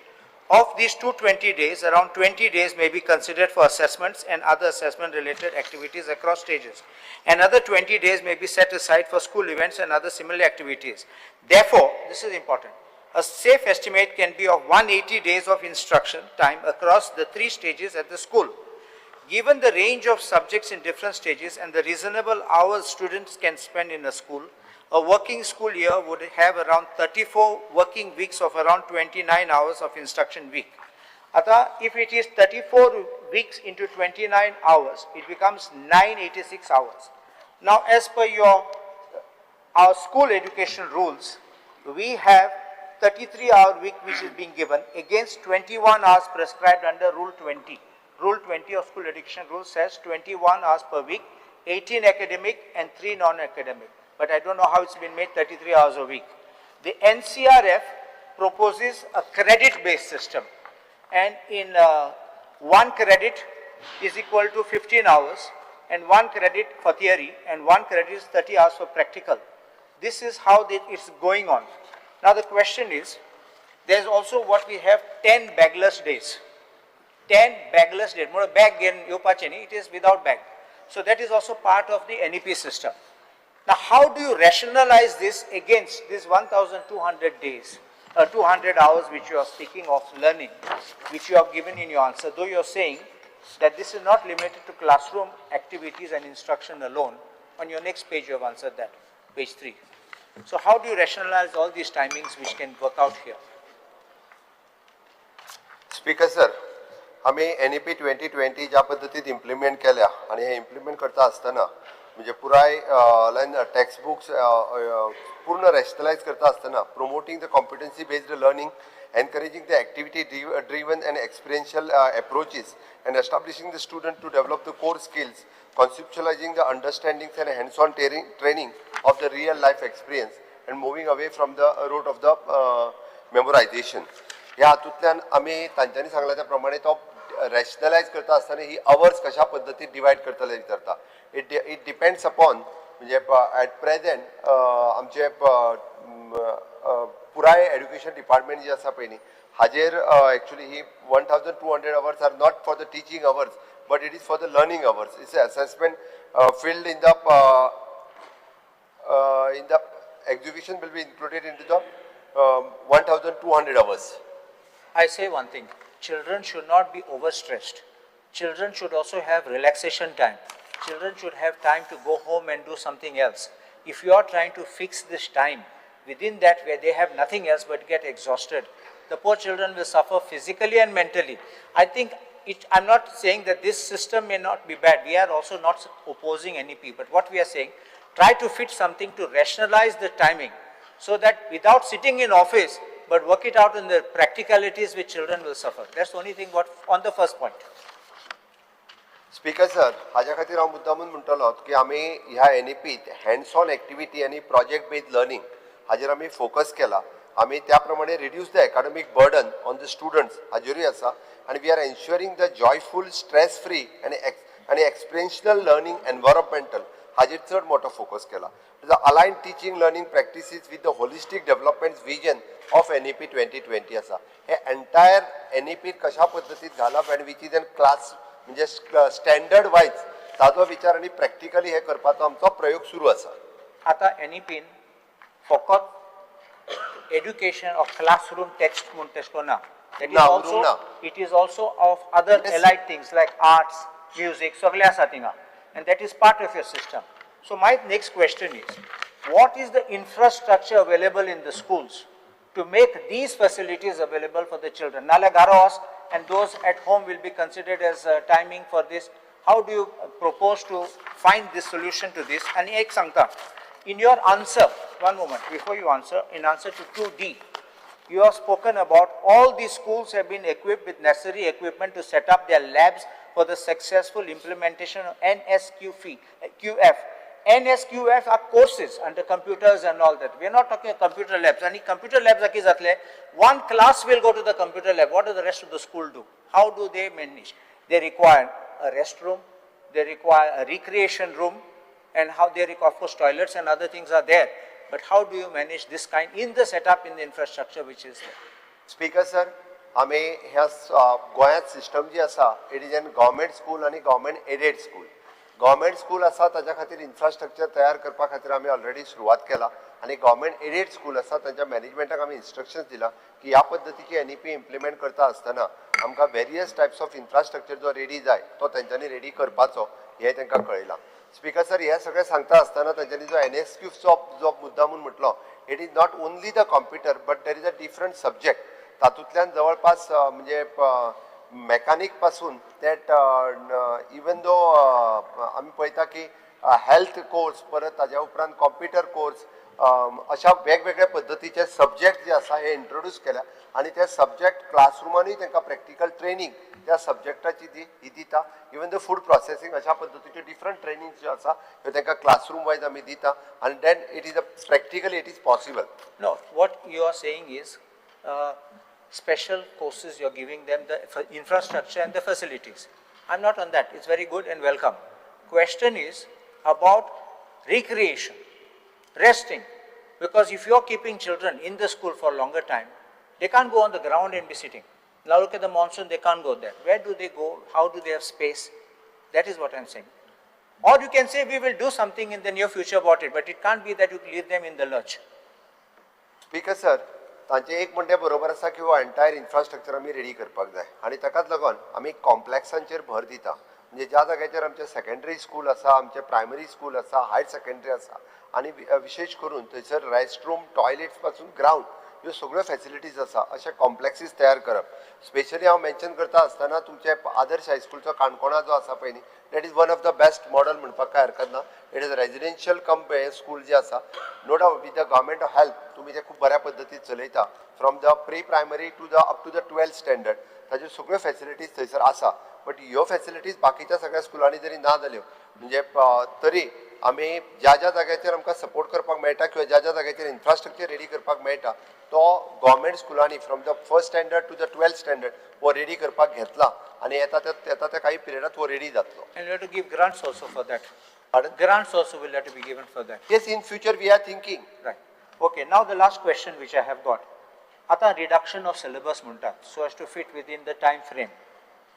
Of these 220 days, around 20 days may be considered for assessments and other assessment related activities across stages. Another 20 days may be set aside for school events and other similar activities. Therefore, this is important, a safe estimate can be of 180 days of instruction time across the 3 stages at the school. Given the range of subjects in different stages and the reasonable hours students can spend in a school, a working school year would have around 34 working weeks of around 29 hours of instruction week. Ata, if it is 34 weeks into 29 hours, it becomes 986 hours. Now, as per our school education rules, we have 33-hour week which is being given against 21 hours prescribed under Rule 20. Rule 20 of school education rules says 21 hours per week, 18 academic and 3 non-academic. But I don't know how it's been made 33 hours a week. The NCRF proposes a credit-based system, and in 1 credit is equal to 15 hours, and 1 credit for theory, and 1 credit is 30 hours for practical. This is how it's going on. Now the question is, there's also what we have 10 bagless days. 10 bagless days. More bag it is without bag. So that is also part of the NEP system. Now how do you rationalize this against these 1,200 days? 200 hours which you are speaking of learning, which you have given in your answer, though you are saying that this is not limited to classroom activities and instruction alone. On your next page you have answered that, page 3. So how do you rationalize all these timings which can work out here? Speaker sir, आम्ही NEP 2020 ज्या पद्धतीत implement केल्या आणि हे implement करता असताना म्हणजे पुराय टेक्स्ट बुक्स पूर्ण रॅशनलाइज करता असताना promoting the competency based learning, encouraging the activity driven and experiential approaches and establishing the student to develop the core skills, conceptualizing the understandings and hands-on training of the real life experience and moving away from the route of the memorization. ह्या हातूंतल्यान आमी तांच्यांनी सांगला त्या प्रमाणे तो rationalise करता असताना ही अवर्स कशा पद्धतीत डिवायड करतले विचारता. इट डिपेंड्स अपॉन म्हणजे ॲट प्रेझेंट आमचे पुराय एड्युकेशन डिपार्टमेंट जे आसा पळय न्ही हाजेर एक्चुअली ही 1200 hours are not for the teaching hours but it is for the learning hours. It's assessment field in the exhibition will be included into the 1200 hours. I say one thing, children should not be overstressed. Children should also have relaxation time. Children should have time to go home and do something else. If you are trying to fix this time within that where they have nothing else but get exhausted, the poor children will suffer physically and mentally. I think I'm not saying that this system may not be bad. We are also not opposing NEP, but what we are saying, try to fit something to rationalize the timing so that without sitting in office, but work it out in the practicalities which children will suffer. That's the only thing what on the first point. Speaker sir, हाज्या खातीर हांव मुद्दामून म्हणटलो की आमी ह्या NEPत hands on activity आनी प्रोजेक्ट बेस्ड लर्निंग हाजेर आमी फोकस केला. आमी त्या प्रमाणे reduce the academic burden on the students हाजेरूय आसा आनी we are ensuring the joyful stress free आनी एक्सपिरियन्शियल लर्निंग एनवायरमेंटल हाजेर चड मोठो फोकस केला. The aligned teaching learning practices with the holistic development vision of NEP 2020 आसा. हे एंटायर NEP कशा पद्धतीत घालप आनी विच इज एन क्लास म्हणजे स्टँडर्ड वायज ताजो विचार आनी प्रॅक्टिकली हे करपाचो आमचो प्रयोग सुरू आसा. आता NEP फकत education of classroom text म्हूण तेश कोन्ना. It is also of other allied things like arts, music, सगळे आसा थिंगा, and that is part of your system. So my next question is, what is the infrastructure available in the schools to make these facilities available for the children? Nala garos and those at home will be considered as timing for this. How do you propose to find this solution to this? And ek sangta, in your answer, one moment, before you answer, in answer to 2D, you have spoken about all these schools have been equipped with necessary equipment to set up their labs for the successful implementation of NSQF. NSQF are courses under computers and all that. We are not talking about computer labs. Any computer labs are zatle, one class will go to the computer lab. What does the rest of the school do? How do they manage? They require a restroom, they require a recreation room, and how they require, of course, toilets and other things are there. But how do you manage this kind in the setup, in the infrastructure which is there? Speaker sir, आमी ह्या गोंयांत system जी आसा, it is an government school आनी government aided school. Government school आसा ताच्या खातीर infrastructure तयार करपा खातीर आमी ऑलरेडी सुरवात केला आनी गव्हर्मेंट एडेड स्कूल आसा तांच्या मॅनेजमेंटाक आमी इन्स्ट्रक्शन्स दिला की ह्या पद्दतीची NEP इम्प्लिमेंट करता आसतना आमकां वेरियस टायप्स ऑफ इन्फ्रास्ट्रक्चर जो रेडी जाय तो तांच्यांनी रेडी करपाचो हें तांकां कळयलां. स्पीकर सर, हे सगळें सांगता आसतना तांच्यांनी जो NSQF जो मुद्दा म्हणून म्हटलो, it is not only the computer but there is a different subject. तातूंतल्यान जवळपास म्हणजे मेकॅनिक पासून दॅट इवन दो आमी पळयता की हेल्थ कोर्स, परत ताज्या उपरांत कॉम्प्युटर कोर्स, अशा वेगवेगळ्या पद्दतीचे सब्जेक्ट जे आसा हे इंट्रोड्यूस केल्या आनी ते सब्जेक्ट क्लासरुमानूय तांकां प्रॅक्टिकल ट्रेनिंग त्या सब्जेक्टाची ही दिता. इवन द फूड प्रोसेसिंग अशा पद्दतीचे डिफरंट ट्रेनिंग जे आसा ह्यो तांकां क्लासरूम वायज आमी दिता आनी then it is practically it is possible. No, what you are saying is special courses you are giving them the infrastructure and the facilities. I'm not on that. It's very good and welcome. Question is about recreation, resting, because if you are keeping children in the school for a longer time, they can't go on the ground and be sitting. Now look at the monsoon, they can't go there. Where do they go? How do they have space? That is what I'm saying. Or you can say we will do something in the near future about it, but it can't be that you leave them in the lurch. Speaker sir, तांचे एक म्हणणे बरोबर आसा की हो entire infrastructure आमी ready करपाक जाय आनी ताकाच लागून आमी कॉम्प्लेक्सांचेर भर दिता म्हणजे ज्या जाग्याचेर आमचे सेकंडरी स्कूल आसा आमचे प्रायमरी स्कूल आसा हायर सेकंडरी आसा आनी विशेष करून थंयसर रेस्ट रूम टॉयलेट्स पासून ग्राउंड ह्यो सगळ्यो फॅसिलिटीज आसा अशे कॉम्प्लेक्सीस तयार करप स्पेशली हांव मेन्शन करता आसतना तुमचे आदर्श हायस्कूलचो काणकोणा जो आसा पळय न्ही that is one of the best model म्हणपाक काय हरकत ना it is residential cum school जे आसा no doubt with the government of help तुमी ते खूब बऱ्या पद्दतीन चलयता from the pre primary to the up to the 12th standard ताज्यो सगळ्यो फॅसिलिटीज थंयसर आसा बट ह्यो फॅसिलिटीज बाकीच्या सगळ्या स्कुलांनी जरी ना जाल्यो म्हणजे तरी आमी ज्या ज्या जाग्याचेर आमकां सपोर्ट करपाक मेळटा किंवा ज्या ज्या जाग्याचेर इन्फ्रास्ट्रक्चर रेडी करपाक मेळटा तो गव्हर्मेंट स्कुलांनी from the 1st standard to the 12th standard हो रेडी करपाक घेतला आणि येता त्या काही पिरियडात हो रेडी जातलो. And we have to give grants also for that. Pardon? Grants also will have to be given for that. Yes, in future we are thinking. Right. Okay, now the last question which I have got. आता reduction of syllabus म्हणतात so as to fit within the time frame.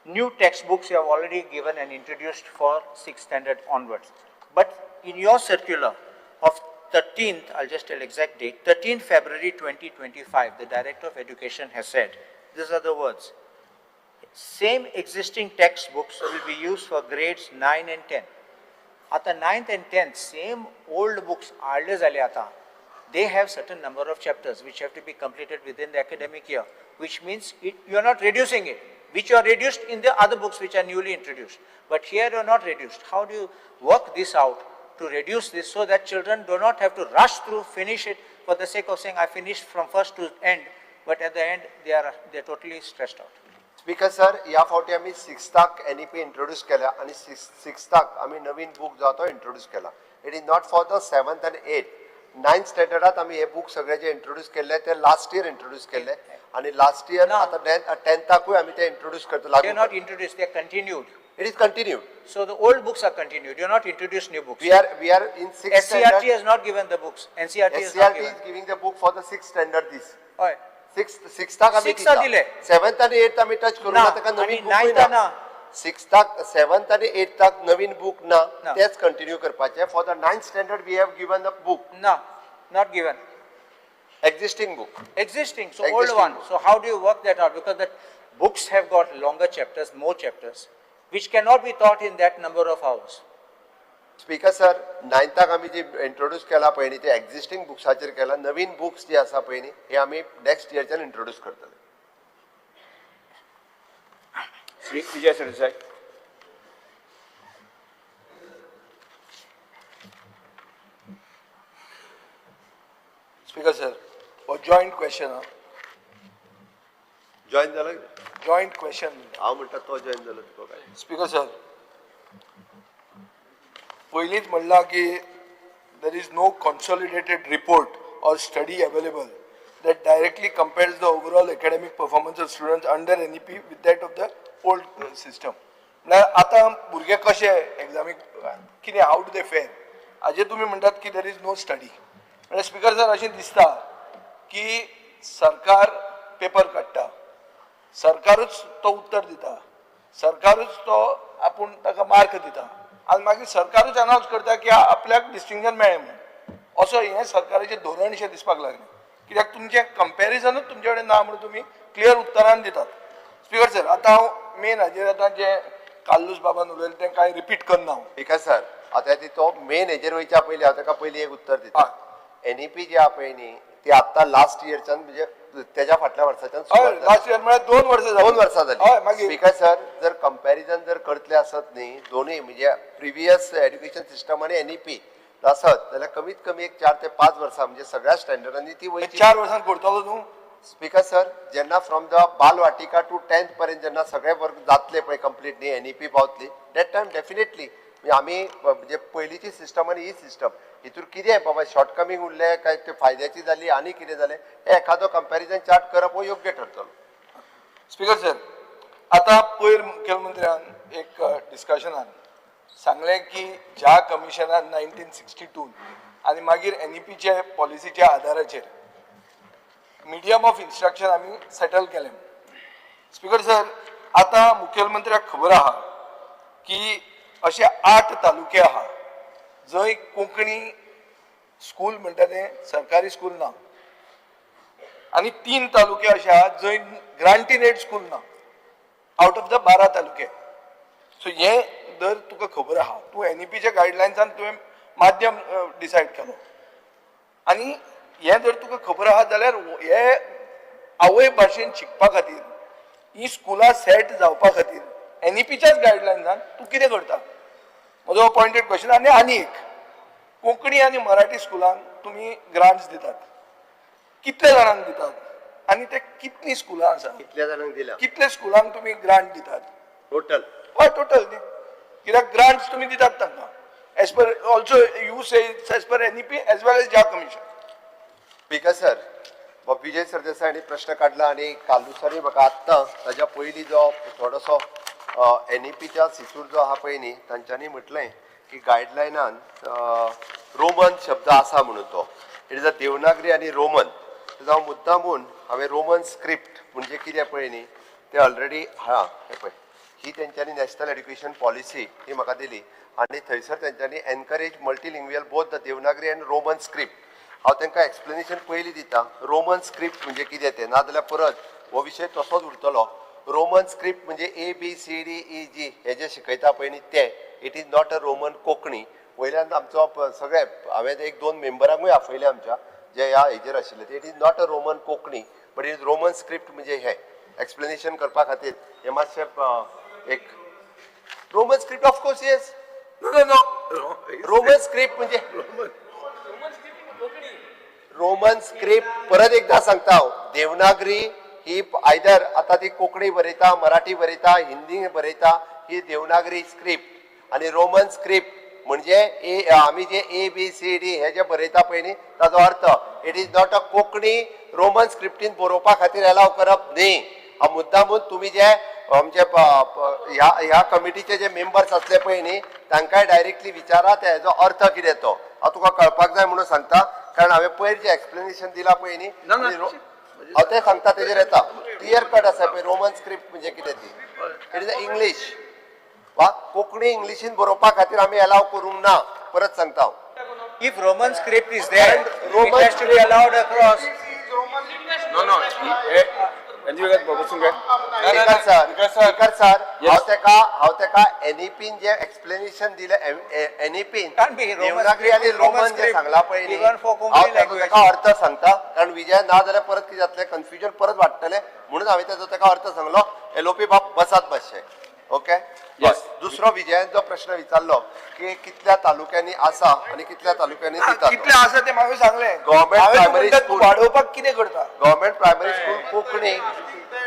New textbooks you have already given and introduced for 6th standard onwards. But in your circular of 13th, I'll just tell exact date, 13th February 2025, the Director of Education has said, these are the words, same existing textbooks will be used for grades 9 and 10. आता 9th and 10th, same old books हाडले जाले आता. They have certain number of chapters which have to be completed within the academic year, which means you are not reducing it, which you are reduced in the other books which are newly introduced. But here you are not reduced. How do you work this out to reduce this so that children do not have to rush through, finish it for the sake of saying I finished from first to end, but at the end they are totally stressed out. Speaker sir ह्या फावटी आमी 6th NEP introduce केल्या आणि 6th आमी नवीन book जो तो introduce केला. It is not for the 7th and 8th. 9th स्टँडर्डात आमी हे बुक सगळे जे इंट्रोड्यूस केले ते लास्ट इयर इंट्रोड्यूस केले आणि लास्ट इयर आता 10thकूय आमी ते इंट्रोड्यूस करतो They are लागू. not introduced, they are continued. It is continued. So the old books are continued. You are not introduced new books. We are in 6th SCRT standard. has not given the books. NCRT has not SCRT given. is giving the book for the 6th standard this. Hoy. 6th आमी Sixth दिले. 7th आणि 8th आमी touch करू ना. ना ताका आणि नवीन ninth book ना. 6th 7th आणि 8th नवीन बुक ना ना. तेच कंटिन्यू करपाचे. For the 9th standard we have given the book No, not given. existing book. Existing, so old Existing one. book. So how do you work that out? Because the books have got longer chapters, more chapters, which cannot be taught in that number of hours. Speaker sir 9th आमी जे introduce केला पळय न्ही ते existing बुक्साचेर केला. नवीन books जे आसा पळय न्ही हे आमी नेक्स्ट इयरच्यान इंट्रोड्यूस करतले. श्री विजय सरदेसाई. स्पीकर सर हो जॉईंट क्वेश्चन जॉईन जालो जॉईंट क्वेश्चन हांव म्हणटा तो जॉईन जालो तुका काय. स्पीकर सर पयलींच म्हणलां की there is no consolidated report or study available that directly compares the overall academic performance of students under NEP with that of the old system. म्हळ्यार आतां भुरगे कशे एग्जामीक कितें हाऊ डू दे फेर हाजेर तुमी म्हणटात की there is no study. म्हळ्यार स्पीकर सर अशें दिसता की सरकार पेपर काडटा, सरकारूच तो उत्तर दिता, सरकारूच तो आपूण ताका मार्क दिता आणि मागीर सरकारूच अनाउन्स करता की आपल्याक डिस्टिंक्शन मेळ्ळें म्हणून. असो हें सरकाराचें धोरण अशें दिसपाक लागलें. कित्याक तुमचें कंपॅरिजनूच तुमचे कडेन ना म्हणून तुमी क्लियर उत्तरान दितात. स्पीकर सर आतां हांव मेन हाजेर आतां जें काल्लूस बाबान उलयलें तें कांय रिपीट करना हांव. स्पीकर सर आता तो मेन हेजेर वयच्या पयलीं हांव ताका पयलीं एक उत्तर दिता. NEP जे आहा पळय न्ही ती आत्तां लास्ट इयरच्यान म्हणजे तेच्या फाटल्या वर्साच्यान हय लास्ट इयर म्हळ्यार 2 वर्सां जालीं. 2 वर्सां हय जाली. मागीर स्पीकर सर जर कंपॅरिजन जर करतले आसत न्ही दोनूय म्हणजे प्रिवियस एड्युकेशन सिस्टम आणि NEP आसत जाल्यार कमीत कमी एक 4 ते 5 वर्सां म्हणजे सगळ्या स्टँडर्डांनी ती वयची. 4 वर्सां करतलो तूं. स्पीकर सर जेन्ना from the Balvatika to 10th पर्यंत जेन्ना सगळे वर्ग जातले पळय कंप्लीट न्ही NEP पावतली दॅट टायम डेफिनेटली आमी म्हणजे पयलींची सिस्टम आनी ही सिस्टम हितूर कितें बाबा शॉर्टकमींग उरले काय ते फायद्याची जाली आनी कितें जालें हे एखादो कंपॅरिजन चार्ट करप हो योग्य ठरतलो. स्पीकर सर आतां पयर मुख्यमंत्र्यान एक डिस्कशनान सांगलें की ज्या कमिशनान 1962 आनी मागीर NEPचे पॉलिसीच्या आदाराचेर मिडियम ऑफ इन्स्ट्रक्शन आमी सेटल केलें. स्पीकर सर आतां मुख्यमंत्र्याक खबर आहा की अशे 8 तालुके आहा जंय कोंकणी स्कूल म्हणटा तें सरकारी स्कूल ना आणि 3 तालुके असे आहात जंय ग्रांटीन एड स्कूल ना आउट ऑफ द 12 तालुके. सो हे जर तुका खबर आहा तूं NEPच्या गायडलायन्सान तुवें माध्यम डिसायड केलो आनी हे जर तुका खबर आहा जाल्यार हे आवय भाशेन शिकपा खातीर ही स्कुलां सेट जावपा खातीर NEPच्याच गायडलायन्सान तूं कितें करता? म्हजो पॉइंटेड क्वेश्चन. आनी एक, कोंकणी आनी मराठी स्कुलांक तुमी ग्रांट्स दितात, कितले जाणांक दितात आनी ते कितली स्कुलां आसा? कितल्या जाणांक दिला कितले स्कुलांक तुमी ग्रांट दितात? टोटल? हय टोटल न्ही. कित्याक ग्रांट्स तुमी दितात तांकां as per also you say as per NEP as well as ज्या कमिशन. स्पीकर सर, विजय सरदेसायांनी प्रश्न काढला आणि कालुसारी म्हाका आत्तां ताच्या पयलीं जो थोडोसो NEPच्या सिसूर जो आहा पळय न्ही तांच्यांनी म्हटलें की गायडलायनान रोमन शब्द आसा म्हणून तो इट इज अ देवनागरी आनी रोमन. जावं मुद्दामून हांवें रोमन स्क्रिप्ट म्हणजे कितें पळय न्ही ते ऑलरेडी हे पळय ही तेंच्यांनी नॅशनल एड्युकेशन पॉलिसी ही म्हाका दिली आनी थंयसर तेंच्यांनी एनकरेज मल्टीलिंग्युअल बोथ द देवनागरी आनी रोमन स्क्रिप्ट. हांव तांकां एक्सप्लेनेशन पयलीं दिता रोमन स्क्रिप्ट म्हणजे कितें तें, नाजाल्यार परत हो विशय तसोच उरतलो. रोमन स्क्रिप्ट म्हणजे ABCDEG हे जे शिकयता पळय न्ही ते it is not a Roman Konkani. वयल्यान आमचो सगळे हांवें 1-2 मेंबरांकूय आपयले आमच्या जे ह्या हेजेर आशिल्ले ते it is not a Roman Konkani but it is Roman script म्हणजे हे एक्सप्लेनेशन करपा खातीर हे मातशें एक Roman script of course yes Roman script म्हणजे रोमन स्क्रिप्ट परत एकदा सांगता हांव देवनागरी ही आयदर आता ती कोंकणी बरयता मराठी बरयता हिंदी बरयता ही देवनागरी स्क्रिप्ट आणि रोमन स्क्रिप्ट म्हणजे आमी जे ABCD हे जे बरयता पळय न्ही ताजो अर्थ it is not a Konkani Roman स्क्रिप्टीन बरोवपा खातीर अलाव करप न्ही. हा मुद्दामून तुम्ही जे आमचे ह्या कमिटीचे जे मेंबर्स असले पळय न्ही तांकांय डायरेक्टली विचारा हेजो अर्थ कितें तो. हांव तुका कळपाक जाय म्हणून सांगता कारण हांवें पयर जे एक्सप्लेनेशन दिलां पळय न्ही हांव तें सांगता तेजेर येता क्लियर कट आसा पळय रोमन स्क्रिप्ट म्हणजे कितें ती इट इज इंग्लीश वा कोंकणी इंग्लिशीन बरोवपा खातीर आमी अलाव करूंक ना. परत सांगता हांव. If Roman script is there, it has to be allowed across. Speaker sir हांव तेका NEPन जे एक्सप्लेनेशन दिलें NEPन देवनागरी आनी रोमन जे सांगला पळय न्ही हांव तेका अर्थ सांगता कारण विजय ना जाल्यार परत कितें जातलें कन्फ्युजन परत वाडटलें म्हणून हांवें तेजो तेका अर्थ सांगलो LOP बाब बसात मातशें. ओके दुसरो विजयान जो प्रश्न विचारलो की कितल्या तालुक्यांनी आसा आणि कितल्या तालुक्यांनी दितात कितले आसा ते म्हाका सांगलें. गव्हर्नमेंट प्रायमरी स्कूल वाडोवपाक कितें करता? गव्हर्नमेंट प्रायमरी स्कूल कोंकणी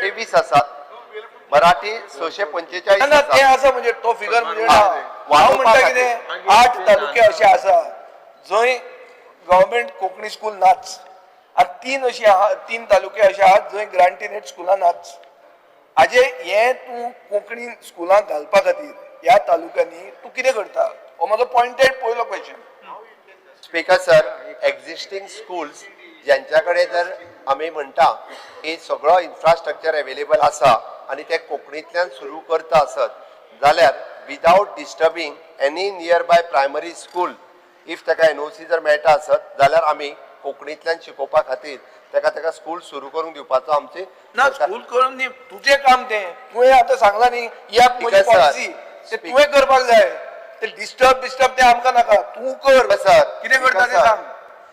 23 आसात मराठी 645 ते आसा म्हणजे तो फिगर म्हणजे हांव म्हणटा कितें 8 तालुके असे आसा जंय गव्हर्नमेंट कोंकणी स्कूल नाच आणि 3 तालुके असे आहात जंय ग्रांटीन एड स्कुलां नाच. हाजे हे तूं कोंकणी स्कुलांक घालपा खातीर ह्या तालुक्यांनी तूं कितें करता हो म्हजो पॉइंटेड पयलो question. Speaker sir existing schools ज्यांच्या कडेन जर आमी म्हणटा की सगळो इन्फ्रास्ट्रक्चर अवेलेबल आसा आणि ते कोंकणींतल्यान सुरू करता आसत जाल्यार without disturbing any near by primary school if ताका NOC जर मेळटा आसत जाल्यार आमी कोंकणींतल्यान शिकोवपा खातीर ताका स्कूल सुरू करून दिवपाचो आमचे ना स्कूल करून न्ही तुजें काम तें तुवें आतां सांगला न्ही ह्या म्हजी पॉलिसी ते तुवें करपाक जाय ते डिस्टर्ब ते आमकां नाका तूं कर सर कितें करता तें सांग.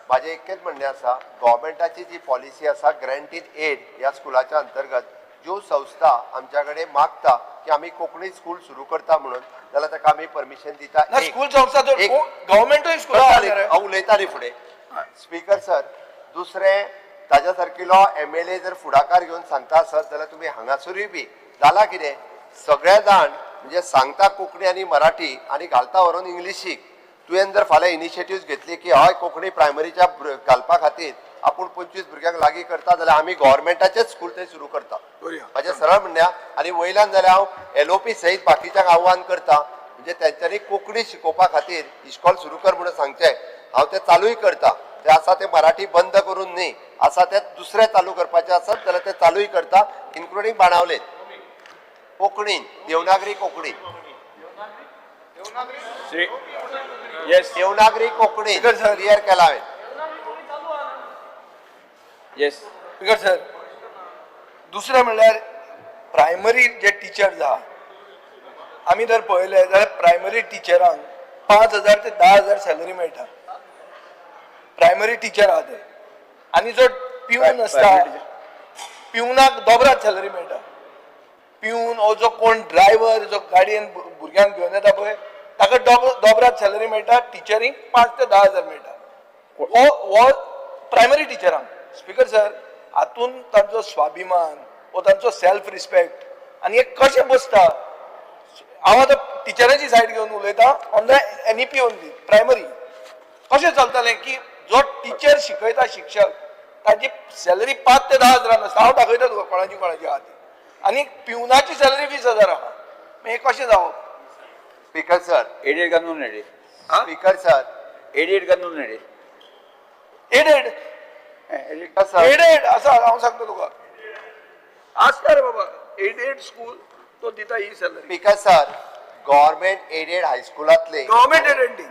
माझे एकच म्हणणे आसा गव्हर्नमेंटाची जी पॉलिसी आसा ग्रँटीड एड ह्या स्कुलाच्या अंतर्गत ज्यो संस्था आमच्या कडेन मागता की आमी कोंकणी स्कूल सुरू करता म्हणून जाल्यार ताका आमी परमिशन दिता. स्कूल संस्था गव्हर्नमेंटूय स्कूल हांव उलयता न्ही फुडें स्पीकर सर दुसरें ताज्या सारकिलो MLA जर फुडाकार घेवन सांगता आसत जाल्यार तुमी हांगासरूय बी जाला कितें सगळे जाण म्हणजे सांगता कोंकणी आनी मराठी आनी घालता व्हरून इंग्लिशीक. तुवें जर फाल्यां इनिशिएटिव्ह घेतली की हय कोंकणी प्रायमरीच्या घालपा खातीर आपूण 25 भुरग्यांक लागीं करता जाल्यार आमी गव्हर्नमेंटाचेच स्कूल थंय सुरू करता. म्हाजें सरळ म्हणया आनी वयल्यान जाल्यार हांव LOP सहीत बाकीच्यांक आव्हान करता म्हणजे तेंच्यांनी कोंकणी शिकोवपा खातीर इस्कॉल सुरू कर म्हणून सांगचें. हांव तें चालूय करता ते आसा ते मराठी बंद करून न्ही आसा ते दुसरे चालू करपाचे आसत जाल्यार ते चालूय करता इन्क्लुडींग बाणावले कोंकणीन देवनागरी कोंकणी देवनागरी कोंकणी क्लियर केला हांवें. येस स्पीकर सर दुसरें म्हणल्यार प्रायमरी जे टिचर्स आहा आमी जर पळयले जाल्यार प्रायमरी टिचरांक 5,000 ते 10,000 सॅलरी मेळटा प्रायमरी टिचर आहा ते आनी जो पिवन आसता पिवनाक दोबरात सॅलरी मेळटा पिवन हो जो कोण ड्रायव्हर जो गाडयेन भुरग्यांक घेवन येता पळय ताका दोबरात सॅलरी मेळटा टिचरींक 5 ते 10,000 मेळटा हो प्रायमरी टिचरांक स्पीकर सर हातून तांचो स्वाभिमान वो तांचो सेल्फ रिस्पेक्ट आनी एक कशें बसता हांव आतां टिचराची सायड घेवन उलयतां on the NEP only primary कशें चलतलें की जो टीचर शिकयता शिक्षक ताची सॅलरी 5 ते 10,000 आसता हांव दाखयता तुका कोणाची आहा ती आनी पिवनाची सॅलरी 20,000 आहा हें कशें जावप स्पीकर सर एडेड का non aided? Speaker sir aided का नॉन एडेड? एडेड एडेड आसा हांव सांगता तुका आसता रे बाबा एडेड स्कूल तो दिता ही salary speaker sir government aided हायस्कुलांतले गव्हर्नमेंट एडेड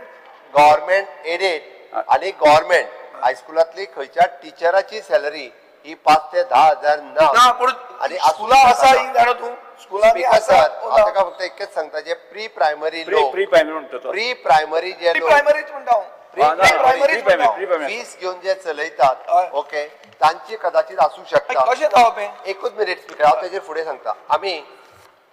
गव्हर्नमेंट एडेड आणि गव्हर्नमेंट हायस्कुलांतली खंयच्या टिचराची सॅलरी ही 5 ते 10,000 ना ना पूण आणि स्कुला आसा ही जाणा तूं स्कुलांनी स्पीकर आसा सर हांव ताका फक्त एकच सांगता जे प्री प्रायमरी लोक प्री प्रायमरी म्हणतो तो. प्री प्रायमरी जे लोक प्रायमरीच म्हणटा हांव प्री प्रायमरी फीस घेऊन जे चलयतात ओके तांची कदाचित असू शकता कशें जावप हें एकूच मिनिट स्पीकर हांव तेजेर फुडें सांगता आमी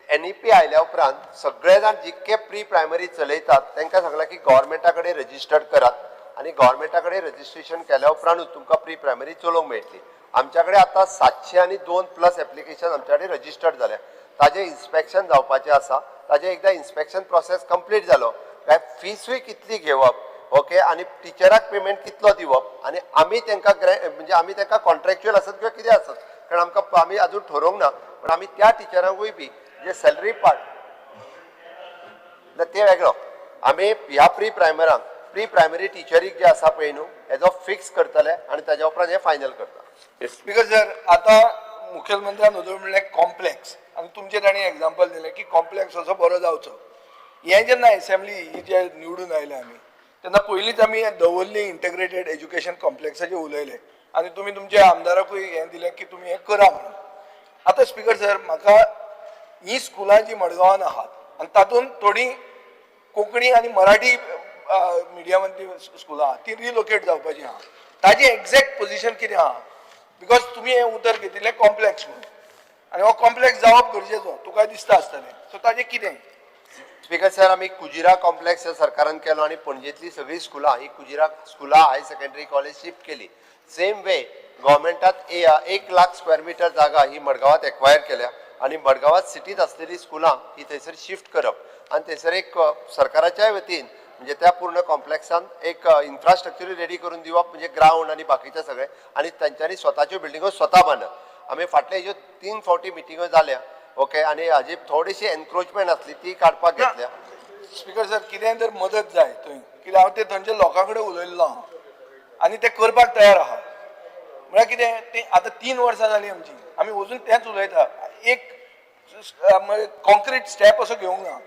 NEP आयल्या उपरांत सगळे जाण जितके प्री प्रायमरी चलयतात तांकां सांगलां की गव्हर्नमेंटा कडेन रजिस्टर्ड करात आनी गव्हर्नमेंटा कडेन रजिस्ट्रेशन केल्या उपरांतूच तुमकां प्री प्रायमरी चलोवंक मेळटली आमच्या कडेन आतां 702+ एप्लिकेशन आमच्या कडेन रजिस्टर्ड जाल्या ताजें इन्स्पेक्शन जावपाचें आसा ताजें एकदां इन्स्पेक्शन प्रोसेस कंप्लीट जालो काय फीसूय कितली घेवप ओके आणि टिचराक पेमेंट कितलो दिवप आणि आमी तांकां म्हणजे आमी तांकां कॉन्ट्रॅक्च्युअल आसत किंवा कितें आसत कारण आमकां आमी अजून ठरोवंक ना पण आमी त्या टिचरांकूय बी जे सॅलरी पार्ट ते वेगळो आमी ह्या प्री प्रायमरी टिचरीक जे आसा पळय न्हू हेजो फिक्स करतले आनी ताज्या उपरांत हे फायनल करता स्पीकर सर आतां मुखेलमंत्र्यान उलोवंक म्हणलें कॉम्प्लेक्स आनी तुमचे ताणें एग्जाम्पल दिलें की कॉम्प्लेक्स असो बरो जावचो हें जेन्ना एसेंब्ली ही जे निवडून आयले आमी तेन्ना पयलींच आमी दवर्ली इंटग्रेटेड एज्युकेशन कॉम्प्लेक्साचेर उलयले आनी तुमी तुमच्या आमदाराकूय हें दिलें की तुमी हें करा म्हणून आतां स्पीकर सर म्हाका ही स्कुलां जी मडगांवान आहात आनी तातूंत थोडी कोंकणी आनी मराठी मिडियमांतली स्कुलां आहा ती रिलोकेट जावपाची आहा ताजी एक्झॅक्ट पोझिशन कितें आहा बिकॉज तुमी हें उतर घेतिल्लें कॉम्प्लेक्स म्हणून आनी हो कॉम्प्लेक्स जावप गरजेचो तुका दिसता आसतलें सो ताजें कितें स्पीकर सर आमी कुजिरा कॉम्प्लेक्स सरकारान केलो आनी पणजेतली सगळी स्कुलां ही कुजिरा स्कुलां हाय सेकंडरी कॉलेज शिफ्ट केली सेम वे गव्हर्मेंटात 1,00,000 स्क्वेअर मीटर जागा ही मडगांवात एक्वायर केल्या आणि मडगांवात सिटीत असलेली स्कुलां ही थंयसर शिफ्ट करप आणि थंयसर एक सरकाराच्या वतीन म्हणजे त्या पूर्ण कॉम्प्लेक्सान एक इन्फ्रास्ट्रक्चर रेडी करून दिवप म्हणजे ग्राउंड आणि बाकीचे सगळे आणि तांच्यांनी स्वताच्यो बिल्डिंगो स्वता बांदप आमी फाटले ह्यो 3 फावटी मिटिंगो जाल्या ओके आणि हाजी थोडीशी एनक्रोचमेंट असली ती काडपाक घेतल्या स्पीकर सर कितें तर मदत जाय थंय कित्याक हांव ते थंयच्या लोकां कडेन उलयल्लो आनी ते करपाक तयार आहा म्हळ्यार कितें ते आतां 3 वर्सां जालीं आमची आमी अजून तेंच उलयता एक कॉन्क्रीट स्टेप असो घेवंक ना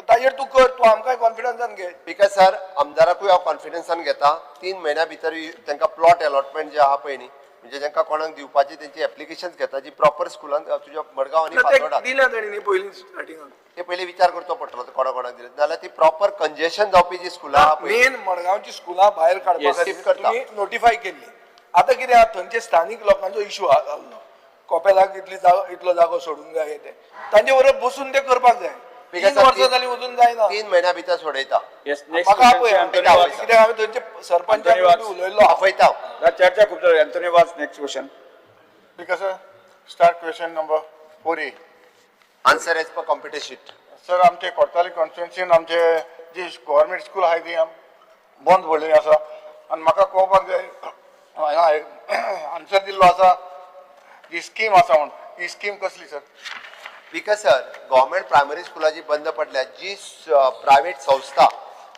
ताजेर तूं कर तूं आमकांय कॉन्फिडन्सान घे बिकॉज सर आमदाराकूय हांव कॉन्फिडन्सान घेता 3 म्हयन्या भितर तांकां प्लॉट अलॉटमेंट जे आहा पळय न्ही म्हणजे जांकां कोणाक दिवपाची तेंची एप्लिकेशन घेता जी प्रॉपर स्कुलान तुज्या मडगांव आनी फातोर्डा दिल्या तेणी पयलीं स्टार्टिंगाक ते पयलीं विचार करचो पडटलो कोणाक दिले नाल्यार ती प्रॉपर कंजेशन जावपी जी स्कुलां आहा पळय मेन मडगांवची स्कुलां भायर काडपा खातीर तुमी नोटिफाय केल्ली आतां कितें आहा थंयचे स्थानीक लोकांचो इशू आसलो कॉपेलाक इतलो जागो सोडूंक जाय ते तांचे बरोबर बसून ते करपाक जाय 3 वर्सां जालीं वचून जायना 3 म्हयन्या भितर सोडयता म्हाका आपय कित्याक हांवें थंयचे सरपंचाक उलयल्लो आपयता चर्चा खूप झाली. अँथोनी वाज next question. Because start question number 4A. Answer as per competition sheet sir आमचे कोर्ताली कॉन्स्टिट्युन्सीन आमचे जी गव्हर्मेंट स्कूल आहाय ती बंद पडलेली आसा आनी म्हाका कळपाक जाय आन्सर दिल्लो आसा जी स्कीम आसा म्हण ही स्कीम कसली sir because sir government primary स्कुलां जी बंद पडल्या जी प्रायवेट संस्था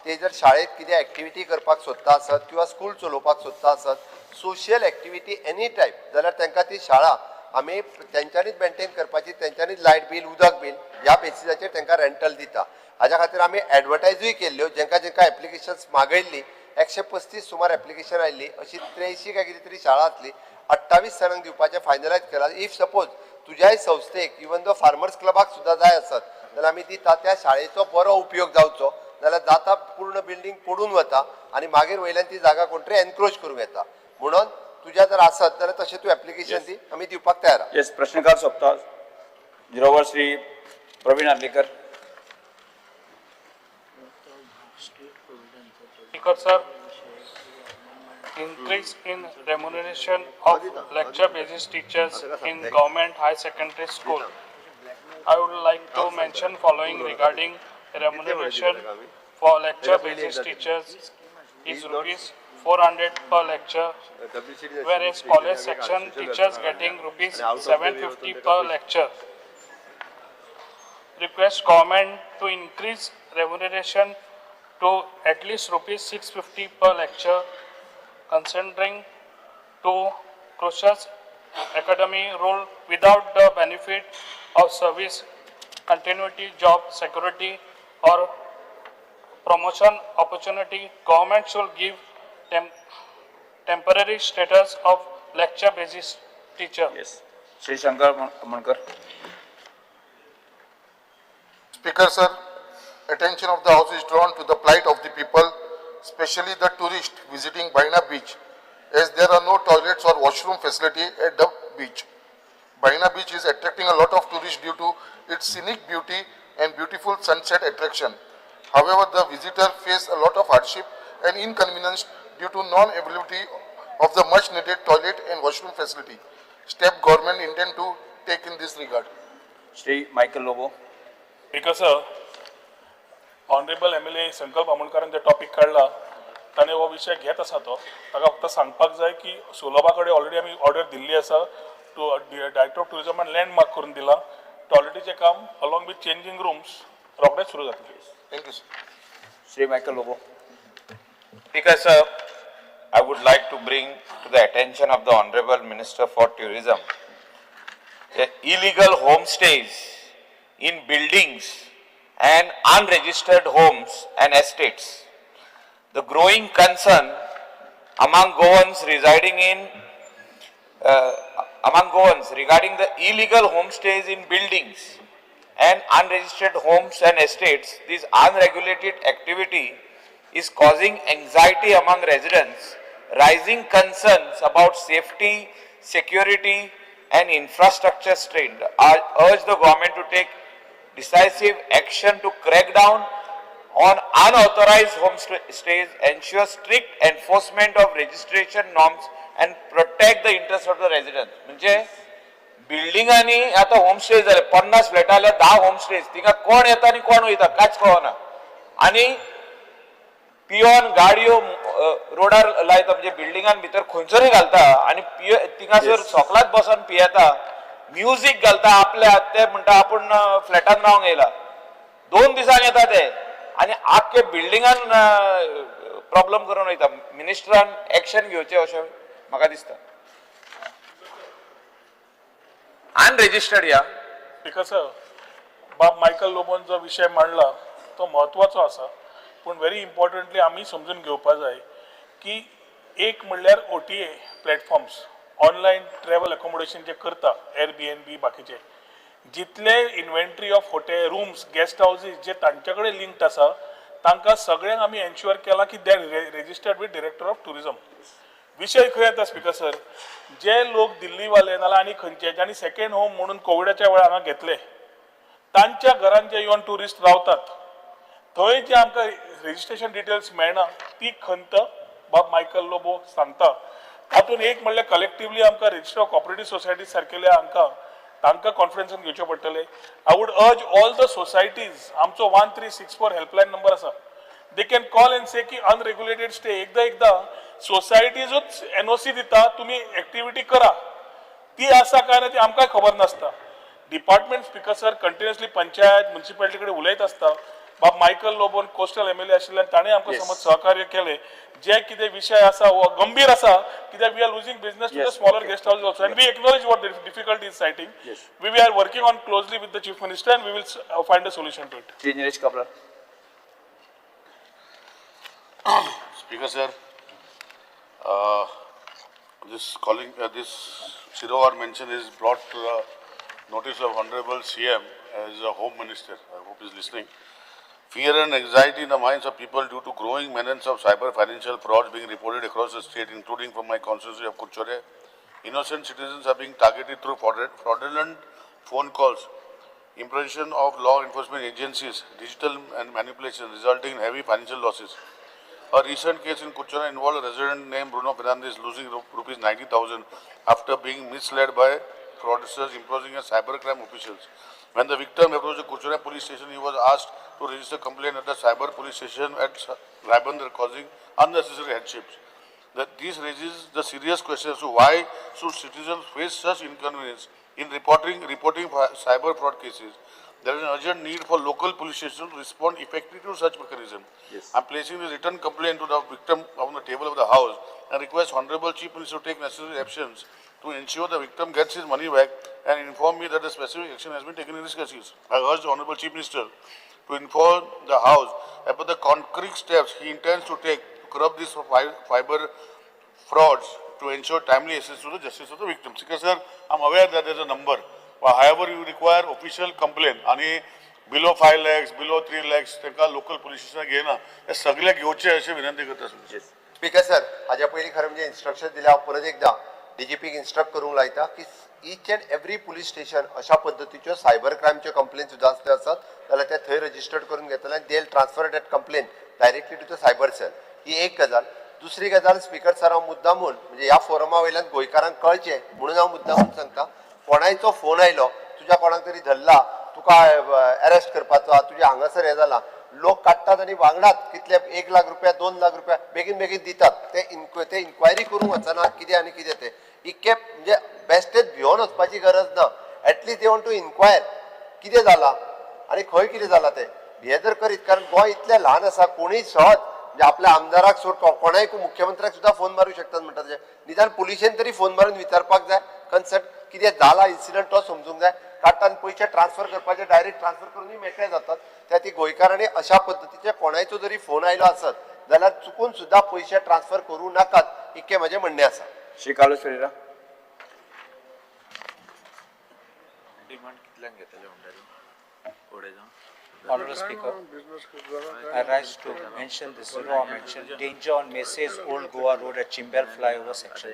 ते जर शाळेत कितें एक्टिविटी करपाक सोदता आसत किंवा स्कूल चलोवपाक सोदता आसत सोशियल एक्टिविटी एनी टायप जाल्यार तांकां ती शाळा आमी तेंच्यांनीच मेंटेन करपाची तेंच्यांनीच लायट बिल उदक बिल ह्या बेसिसाचेर तांकां रेंटल दिता हाज्या खातीर आमी एडवर्टायजूय केल्ल्यो जेंकां जेंकां एप्लिकेशन्स मागयल्ली 135 सुमार एप्लिकेशन आयिल्ली अशी 83 काय कितें तरी शाळा आसली 28 जाणांक दिवपाचें फायनलायज केलां. इफ सपोज तुज्याय संस्थेक इवन दो फार्मर्स क्लबाक सुद्दां जाय आसत जाल्यार आमी दिता त्या शाळेचो बरो उपयोग जावचो, जाल्यार जाता पूर्ण बिल्डींग पडून वता आनी मागीर वयल्यान ती जागा कोण तरी एनक्रोच करूंक येता. म्हणून तुज्या जर आसत जाल्यार तशें तूं एप्लिकेशन दी, आमी दिवपाक तयार आहा. येस, प्रश्नकाल सोंपता. Zero hour Shri Pravin Arlekar. Speaker sir, increase in remuneration of lecture basis teachers in government high secondary school. I would like to mention following regarding remuneration for lecture basis teachers is rupees 400 per lecture, whereas college section teachers getting rupees 750 per lecture. Request government to increase remuneration to at least rupees 650 per lecture, considering to crucial academy role without the benefit of service continuity, job security or promotion opportunity. Government should give temporary status of lecture basis teacher. Yes, Shri Shankar Mankar. Speaker sir, attention of the house is drawn to the plight of the people, especially the tourists visiting Baina beach, as there are no toilets or washroom facility at the beach. Baina beach is attracting a lot of tourists due to its scenic beauty and beautiful sunset attraction. However, the visitors face a lot of hardship and inconvenience due to non-availability of the much needed toilet and washroom facility. Step government intend to take in this regard. Shri Michael Lobo. Speaker sir, honourable MLA संकल्प आमोणकारान जो topic काढला ताणें हो विशय घेत आसा तो ताका फक्त सांगपाक जाय की सुलभा कडेन ऑलरेडी आमी ऑर्डर दिल्ली आसा टू डायरेक्टर ऑफ टुरिजमान लँडमार्क करून दिला. टॉयलेटीचें काम अलॉंग विथ चेंजिंग रूम्स रोखडेंच सुरू जातलें. Thank you, sir. Shri Michael Lobo. Speaker sir, I would like to bring to the attention of the Honorable Minister for Tourism illegal homestays in buildings and unregistered homes and estates. The growing concern among Goans regarding the illegal homestays in buildings and unregistered homes and estates, this unregulated activity is causing anxiety among residents, rising concerns about safety, security and infrastructure strain. I urge the government to take decisive action to crack down on unauthorized homestays, ensure strict enforcement of registration norms and protect the interests of the residents. म्हणजे बिल्डिंगांनी आता homestay झाले 50 flat 10 homestays तिका कोण येता आणि कोण वयता कांयच कळना आणि पियोन गाडयो रोडार लायता म्हणजे बिल्डिंगान भितर खंयसरूय घालता आणि थिंगासर सॉकलात बसून पियेता म्युझिक घालता आपल्या ते म्हणटा आपण फ्लॅटान रावंक येयला 2 दिसांक येता ते आणि आख्खे बिल्डिंगान प्रॉब्लेम करून वयता. मिनिस्टरान एक्शन घेवचें अशें म्हाका दिसता. अनरेजिस्टर्ड या स्पीकर सर, बाब मायकल लोबोन जो विषय मांडला तो महत्वाचो आसा, पूण व्हेरी इम्पॉर्टंटली आमी समजून घेवपा जाय की एक म्हणल्यार OTA platforms online travel accommodation जे करता Airbnb बाकीचे जितले inventory of hotel rooms guest houses जे तांचे कडेन लिंक्ड आसा तांकां सगळ्यांक आमी एन्श्युअर केला की they are registered with director of tourism. विषय खंय येता स्पीकर सर, जे लोक दिल्लीवाले नाल्यार आनी खंयचे ज्यांनी सेकंड होम म्हणून कोविडाच्या वेळार हांगा घेतले तांच्या घरान जे येवन टुरिस्ट रावतात थंय जे आमकां रेजिस्ट्रेशन डिटेल्स मेळना ती खंत बाब मायकल लोबो सांगता. तातूंत एक म्हणल्यार कलेक्टिवली आमकां रजिस्टर ऑफ कॉपरेटिव्ह सोसायटी सारकेल्या तांकां कॉन्फरन्सान घेवचें पडटलें. आय वूड अर्ज ऑल द सोसायटीज आमचो 1364 हेल्पलायन नंबर आसा, दे कॅन कॉल एंड से की अनरेग्युलेटेड स्टे एकदा सोसायटीजूच NOC दिता तुमी एक्टिविटी करा, ती आसा काय ना ती आमकां खबर नासता. Department speaker sir continuously panchayat municipality कडेन उलयत आसता. बाब मायकल लोबोन कोस्टल MLA आशिल्ल्यान ताणें आमकां समज सहकार्य केलें. जे कितें विशय आसा हो गंभीर आसा कित्याक we are losing business to the smaller guest house also and we acknowledge what difficulty is citing. We are working on closely with the chief minister and we will find a solution to it. Shri Neeraj Kabra. Speaker sir, this Shirovar mention is brought to the notice of Honorable CM as a Home Minister. I hope he's listening. Fear and anxiety in the minds of people due to growing menace of cyber financial frauds being reported across the state, including from my constituency of Kurchore. Innocent citizens are being targeted through fraudulent phone calls, imposition of law enforcement agencies, digital and manipulation, resulting in heavy financial losses. A recent case in Kurchore involved a resident named Bruno Fernandez losing rupees 90,000 after being misled by fraudsters imposing a cybercrime officials. When the victim approached the Kurchore police station, he was asked to register complaint at the cyber police station at Rabandar, causing unnecessary hardships. This raises the serious question as to why should citizens face such inconvenience in reporting cyber fraud cases. There is an urgent need for local police stations to respond effectively to such mechanism. Yes. I am placing the written complaint to the victim on the table of the House and request Honorable Chief Minister to take necessary actions to ensure the victim gets his money back and inform me that the specific action has been taken in this case. I urge the Honorable Chief Minister to inform the House about the concrete steps he intends to take to curb these cyber frauds to ensure timely access to the justice of the victims. Because sir, I am aware that there is a number. However, you require official complaint आणि below 5 lakhs, below 3 lakhs, तेका local police station घेना हे सगळे घेवचे अशी विनंती करता. Speaker sir, हाज्या पयलीं खरें म्हणजे इन्स्ट्रक्शन दिल्या परत एकदा डीजीपीक इन्स्ट्रक्ट करूंक लायता की each end every police station अशा पद्धतीच्यो सायबर क्रायमच्यो कंप्लेन सुद्दां आसतात जाल्यार ते थंय रजिस्टर्ड करून घेतले आनी they transfer that complaint directly to the cyber cell. ही एक गजाल. दुसरी गजाल स्पीकर सर, हांव मुद्दामून म्हणजे ह्या फोरमा वयल्यान गोंयकारांक कळचें म्हणून हांव मुद्दामून सांगता, कोणाचो फोन आयलो, तुज्या कोणाक तरी धरला, तुका अरेस्ट करपाचो, तुज्या हांगासर हे जाला, लोक काडटात आनी वांगडात कितले 1 लाख रुपया 2 लाख रुपया बेगीन बेगीन दितात. ते इन्क्वायरी करूंक वचना कितें आनी कितें ते इतके म्हणजे बेस्टेच भिवून वचपाची गरज ना. At least they want to inquire कितें जाला आनी खंय कितें जाला ते हे जर करीत. कारण गोंय इतलें ल्हान आसा, कोणीय सहज म्हणजे आपल्या आमदाराक सोड कोणाय मुख्यमंत्र्याक सुद्दां फोन मारूं शकतात म्हणटात. निदान पुलिशेन तरी फोन मारून विचारपाक जाय कन्सर्ट कितें जाला इन्सिडंट तो समजूंक जाय. काडटान पयशे ट्रान्सफर करपाचे डायरेक्ट ट्रान्सफर करूनय मेकळे जातात. त्या ती गोंयकारांनी अशा पद्दतीचे कोणायचो जरी फोन आयलो आसत जाल्यार चुकून सुद्दां पयशे ट्रान्सफर करूं नाकात इतकें म्हजें म्हणणें आसा. Shri Carlos Ferreira. Honourable Speaker, I rise to mention the zero mention danger on Messrs Old Goa Road at Chimbel Flyover section.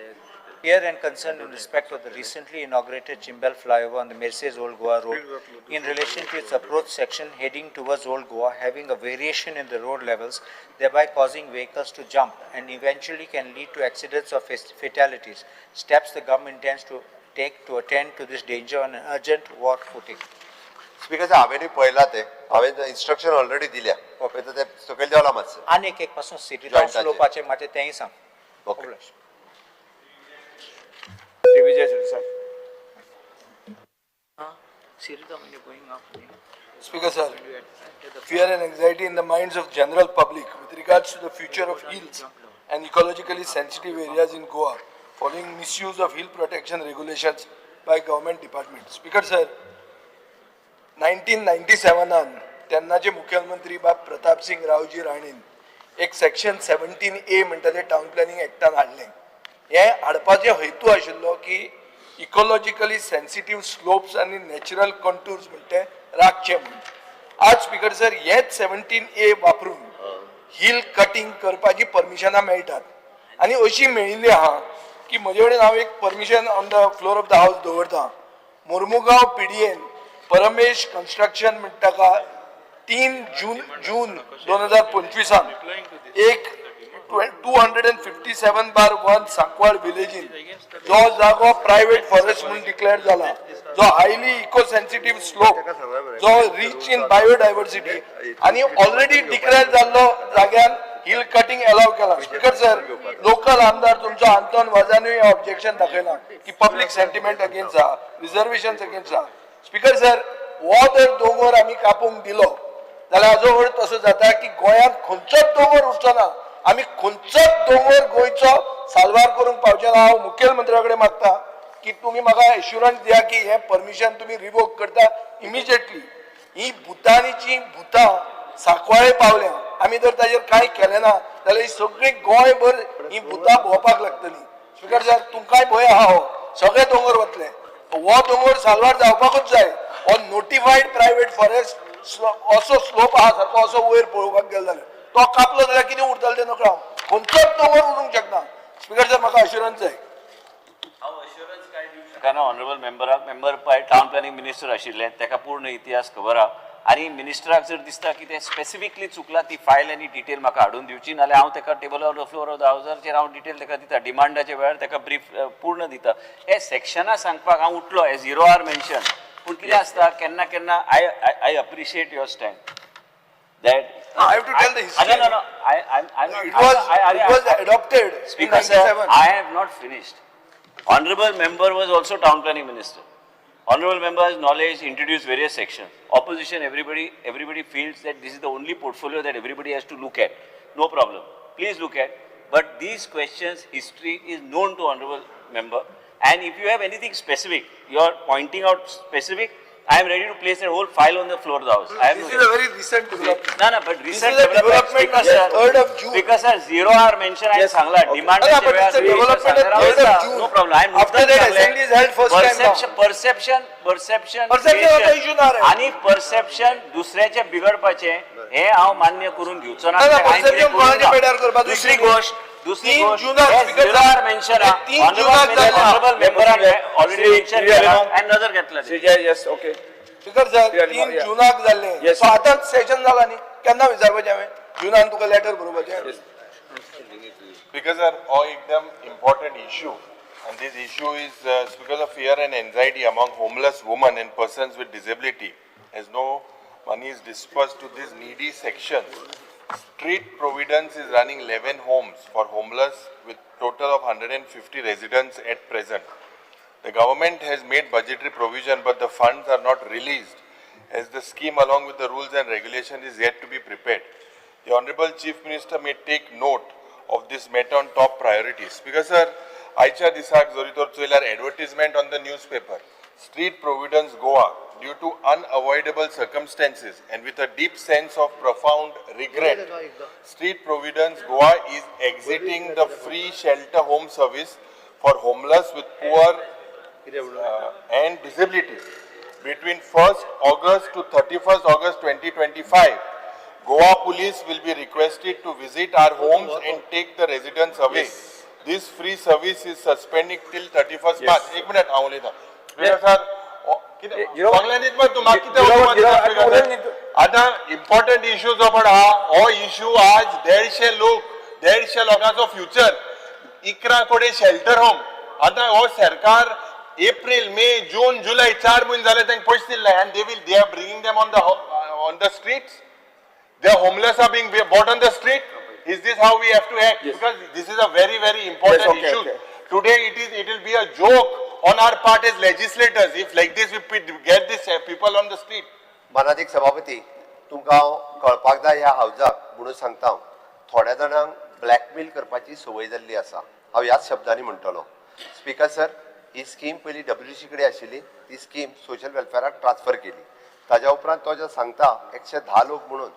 Here and concerned in respect of the recently inaugurated Chimbel Flyover on the Messrs Old Goa Road in relation to its approach section heading towards Old Goa, having a variation in the road levels, thereby causing vehicles to jump and eventually can lead to accidents or fatalities. Steps the government intends to take to attend to this danger on an urgent war footing. Speaker sir, हांवेंय पळयलां ते, हांवें instruction already दिल्या. Okay, तर ते सकयल देवला मातसो. आनी एक पासून सिटी टावन स्लोपाचे माते तेंय सांग. Okay. Vijay sir. Speaker sir, fear and anxiety in the minds of general public with regards to the future of hills and ecologically sensitive areas in Goa following misuse of hill protection regulations by government departments. Speaker sir, 1997 तेन्नाचे मुख्यमंत्री बाब प्रताप सिंग रावजी राणेन एक section 17A म्हणटा ते town planning एक्टान हाडलें. हे हाडपाचो हेतू आशिल्लो की इकॉलॉजिकली सेन्सिटीव स्लोप्स आनी नॅचरल कंटूर्स म्हणटे राखचे म्हणून. आज स्पीकर सर हेच 17A वापरून हिल कटिंग करपाची परमिशनां मेळटात आनी अशी मेळिल्ली आहा की म्हजे कडेन हांव एक permission on the floor of the हावस दवरता. मोर्मुगांव PDN परमेश कन्स्ट्रक्शन म्हणटा का 3 जून 2025 एक 257/1 सांकवाळ विलेजीन जो जागो प्रायव्हेट फॉरेस्ट म्हणून डिक्लेअर जाला, जो हायली इको सेन्सिटिव्ह स्लोप, जो रिच इन बायोडायव्हर्सिटी आणि ऑलरेडी डिक्लेअर जाल्लो जाग्यान हिल कटिंग अलाव केला. स्पीकर सर, लोकल आमदार तुमचो आंतोन वाजानूय ऑब्जेक्शन दाखयला की पब्लिक सेंटिमेंट अगेन्स्ट आहा, रिजर्वेशन अगेन्स्ट आहा. स्पीकर सर, हो जर दोंगर आमी कापूंक दिलो जाल्यार हाजो अर्थ असो जाता की गोंयांत खंयचोच दोंगर उरचो ना. आमी खंयचोच दोंगर गोंयचो साल्वार करूंक पावचे ना. हांव मुख्यमंत्र्या कडेन मागता की तुमी म्हाका एश्युरन्स दिया की हें परमिशन तुमी रिवोक करता इमिजिएटली. ही भुतानीची भुतां सांकवाळे पावल्या. आमी जर ताजेर कांय केलें ना जाल्यार ही सगळी गोंयभर ही भुतां भोंवपाक लागतली. स्पीकर सर तुमकांय भंय आहा हो सगळे दोंगर वतले हो दोंगर साल्वार जावपाकूच जाय हो नोटिफाईड प्रायव्हेट फॉरेस्ट असो स्लोप आहा सारको असो वयर पळोवपाक गेलो जाल्यार तो कापलो जाल्यार कितें उरतलें तें नकळो खंयचोच दोंगर उरूंक शकना स्पीकर सर म्हाका अश्युरन्स जाय कारण ऑनरेबल मेंबर पळय टावन प्लॅनिंग मिनिस्टर आशिल्ले ताका पूर्ण इतिहास खबर आहा आनी मिनिस्टराक जर दिसता की ते स्पेसिफिकली चुकला ती फायल आनी डिटेल म्हाका हाडून दिवची नाल्यार हांव ताका table of the floor of the हावजाचेर हांव डिटेल ताका दिता डिमांडाच्या वेळार ताका ब्रीफ पूर्ण दिता हे सेक्शनां सांगपाक हांव उठलो एज 0 आर मेन्शन पूण कितें आसता केन्ना केन्ना I appreciate your stand that I have to tell the history. No. It was adopted Speaker in sir, 97. I have not finished. Honorable member was also town planning minister. Honorable member has knowledge, introduced various sections. Opposition, everybody feels that this is the only portfolio that everybody has to look at. No problem. Please look at. But these questions, history is known to honorable member. And if you have anything specific, you are pointing out specific, I am ready to place a whole file on the floor of the house. This is a very recent development. No, but recent This is a development on the 3rd of June. Speaker sir, 0 hour mention I sangla demand No, but it's a development on 3rd of June. No problem. I am After that assembly is held first time now. Perception Perception issue ना रे. आणि perception दुसऱ्याचे बिघडपाचे हे हांव मान्य करून घेवचो ना ना, perception कोणाच्या पेड्यार करपाचो दुसरी issue गोष्ट 3 जुनाक speaker sir mention 3 जुनाक honorable member already mentioned and another घेतला Yes, okay. स्पीकर सर 3 जुनाक जाल्ले सो आतां सेशन जाला न्ही केन्ना विचारपाचें हांवें जुनान तुका लेटर बरोवपाचें Because are एकदम important issue, and this issue is because of fear and anxiety among homeless women and persons with disability, as no money is dispersed to this needy section. Street Providence is running 11 homes for homeless with total of 150 residents at present. The government has made budgetary provision, but the funds are not released, as the scheme along with the rules and regulation is yet to be prepared. The Honorable Chief Minister may take note of this matter on top priorities. Because sir, Aicha Disak Zoritor Tsuilar advertisement on the newspaper. Street Providence Goa, due to unavoidable circumstances and with a deep sense of profound regret, Street Providence Goa is exiting the free shelter home service for homeless with poor and disabilities. Between 1st August to 31st August 2025, Goa police will be requested to visit our homes and take the residents away. This free service is suspending till 31st March. एक minute हांव उलयतां. Sir आतां important issue जो पण आहा हो issue आज 150 लोकांचो फ्युचर 11 कोडे शेल्टर होम आतां हो सरकार एप्रिल मे जून जुलै 4 म्हयने जाले तांकां पयशे दिले and they are bringing them on the streets. The homeless are being brought on the street. Is this how we have to act? Because this is a very, very important issue. Today it will be a joke on our part as legislators if like this we get these people on the street. मानाधिक सभापती तुमकां हांव कळपाक जाय ह्या हावजाक म्हणून सांगता हांव थोड्या जाणांक ब्लॅकमेल करपाची संवय जाल्ली आसा हांव ह्याच शब्दांनी म्हणटलो स्पीकर सर ही स्कीम पयली WC कडेन आशिल्ली ती स्कीम सोशल वेलफेराक ट्रान्सफर केली ताज्या उपरांत तो जे सांगता 110 लोक म्हणून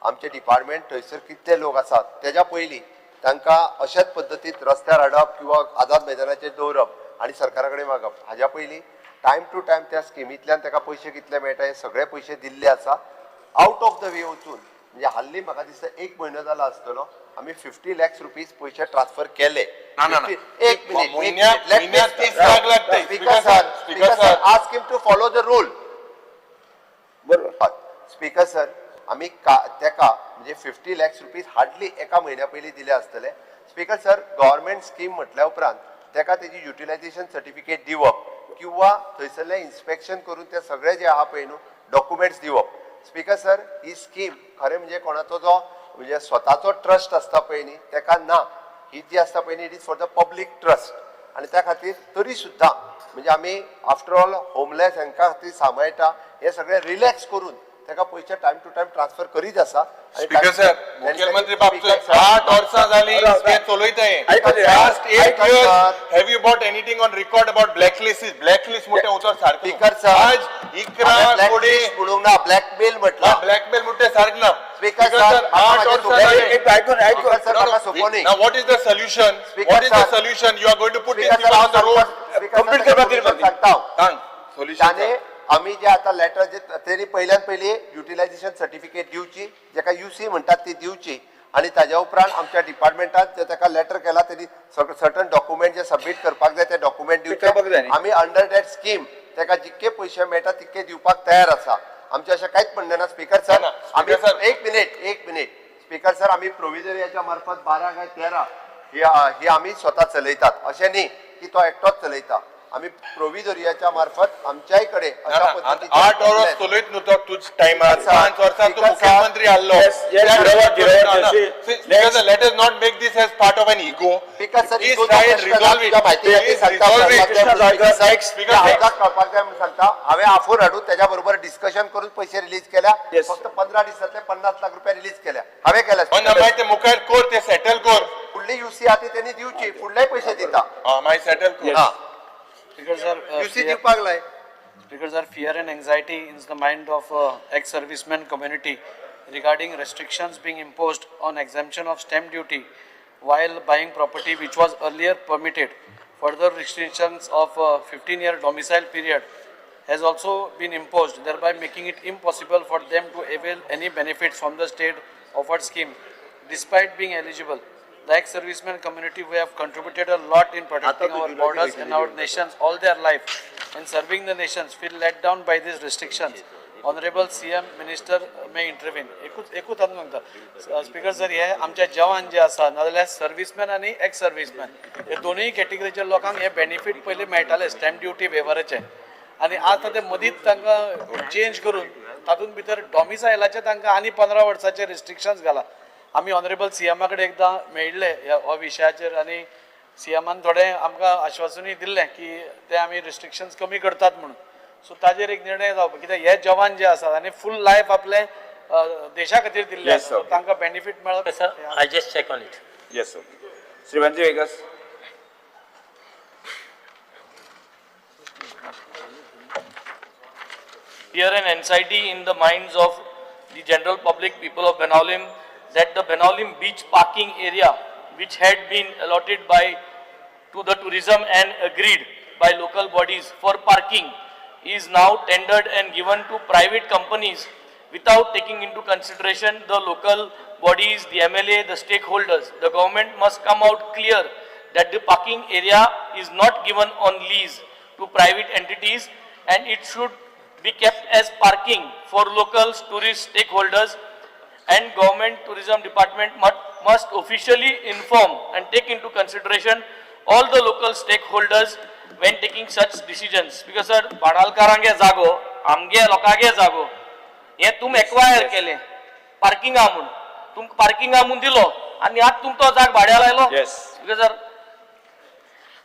आमचे डिपार्टमेंट थंयसर कितले लोक आसात तेज्या पयलीं तांकां अशाच पद्दतीत रस्त्यार हाडप किंवा आझाद मैदानाचेर दवरप आनी सरकारा कडेन मागप हाज्या पयलीं टायम टू टायम त्या स्किमींतल्यान ताका पयशे कितले मेळटा हे सगळे पयशे दिल्ले आसा आउट ऑफ द वे वचून म्हणजे हाल्ली म्हाका दिसता 1 म्हयनो जाला आसतलो आमी 50 लाख रुपीज पयशे ट्रान्सफर केले एक minute ask him to follow the rule speaker sir आमी तेका म्हणजे 50 लाख रुपीज हार्डली एका म्हयन्या पयलीं दिले आसतले स्पीकर सर गव्हर्नमेंट स्कीम म्हटल्या उपरांत तेका तेजी युटिलायझेशन सर्टिफिकेट दिवप किंवा थंयसरलें इन्स्पेक्शन करून ते सगळे जे आहा पळय न्हू डॉक्युमेंट्स दिवप स्पीकर सर ही स्कीम खरें म्हणजे कोणाचो जो म्हणजे स्वताचो ट्रस्ट आसता पळय न्ही तेका ना ही जी आसता पळय न्ही it is for the public trust आनी त्या खातीर तरी सुद्दां म्हणजे आमी आफ्टर ऑल होमलेस हांकां खातीर सांबाळटा हे सगळे रिलॅक्स करून ताका पयशे टायम टू टायम ट्रान्सफर करीत आसा स्पीकर सर, मुख्यमंत्री बाबतीत 8 वर्सां जाली space चलयताय. Last 8 years, have you bought anything on record about blacklists? Blacklist मोठे उतर सारखं. स्पीकर सर, आज इकरा कोडे म्हणून ना ब्लॅकमेल म्हटलं. ब्लॅकमेल मोठे सारखं ना. स्पीकर सर, 8 वर्सां जाली. Now what is the solution? What is the solution? You are going to put these people on the road. Complete करपाक सांगता. सांग. Solution. त्याने आम्ही जे आता लेटर जे तरी पहिल्यान पयली युटिलायझेशन सर्टिफिकेट दिवची, जेका UC म्हणतात ती दिवची, आणि ताज्या उपरांत आमच्या डिपार्टमेंटात जे ताका लेटर केला त्यांनी सर्टन डॉक्युमेंट जे सबमिट करपाक जाय ते डॉक्युमेंट दिवचे. आम्ही अंडर दॅट स्कीम ताका जितके पयशे मेळटा तितके दिवपाक तयार आसा. आमचे अशें कांयच म्हणणे ना. स्पीकर सर, आम्ही एक मिनिट स्पीकर सर, आम्ही प्रोव्हिजरियाच्या मार्फत 12 काय 13 ही आम्ही स्वतः चलयतात. अशें न्ही की तो एकटोच चलयता. आम्ही प्रोव्हिजरियाच्या मार्फत आमच्याय कडे 8 वर्स चलयत न्हू तो तुझ टायमार. 5 वर्सां तू मुख्यमंत्री आल्लो. Let us not make this as part of an ego. Speaker sir, Please try and resolve it. कळपाक जाय म्हणून सांगता. हांवें आफूर हाडून त्याच्या बरोबर डिस्कशन करून पैसे रिलीज केल्या. फक्त 15 दिसांतले 50 लाख रुपया रिलीज केल्या. हांवें केल्या. ते मुखार कोर, ते सेटल कोर. फुडली UC आहा ती त्यांनी दिवची. फुडलेय पैसे दिता. मागीर settle core. Speaker sir, UC दिवपाक लाय. Speaker sir, fear and anxiety in the mind of ex-servicemen community regarding restrictions being imposed on exemption of stamp duty while buying property which was earlier permitted. Further restrictions of 15-year domicile period has also been imposed, thereby making it impossible for them to avail any benefits from the state offered scheme, despite being eligible. The ex-servicemen community who have contributed a lot in protecting our borders and our nations all their life and serving the nations feel let down by these restrictions. Honorable CM Minister may intervene. एकूच सांगता speaker sir, हे आमचे जवान जे आसा नाजाल्यार सर्विसमॅन आनी x सर्विसमॅन हे दोनूय कॅटेगरीच्या लोकांक हे बेनिफीट पयलीं मेळटाले स्टॅम्प ड्युटी वेव्हाराचे, आनी आतां ते मदींच तांकां चेंज करून तातूंत भितर डॉमिसायलाचे तांकां आनी 15 वर्साचे रिस्ट्रिक्शन्स घाला. आमी ऑनरेबल CM कडेन एकदां मेळिल्ले ह्या विशयाचेर आनी CMन थोडें आमकां आश्वासनूय दिल्लें की ते आमी रिस्ट्रिक्शन्स कमी करतात म्हणून. सो ताजेर एक निर्णय जावपाक, कित्याक हे जवान जे आसात आनी फूल लायफ आपले देशा खातीर दिल्ले आसा, तांकां बेनिफीट मेळप. I just check on it. Yes, sir. Srivanti Vegas. Fear and anxiety in the minds of the general public, people of Benaulim, that the Benaulim beach parking area, which had been allotted to the tourism and agreed by local bodies for parking, is now tendered and given to private companies without taking into consideration the local bodies, the MLA, the stakeholders. The government must come out clear that the parking area is not given on lease to private entities, and it should be kept as parking for locals, tourist stakeholders, and government tourism department must officially inform and take into consideration all the local stakeholders when taking such decisions. Because sir, पाडालकारांगे जागो, आमगे लोकांगे जागो, हे तुम acquire केले, parking आमून, तुम parking आमून दिलो, आणि आज तुम तो जाग भाड्यार आयलो. Because sir,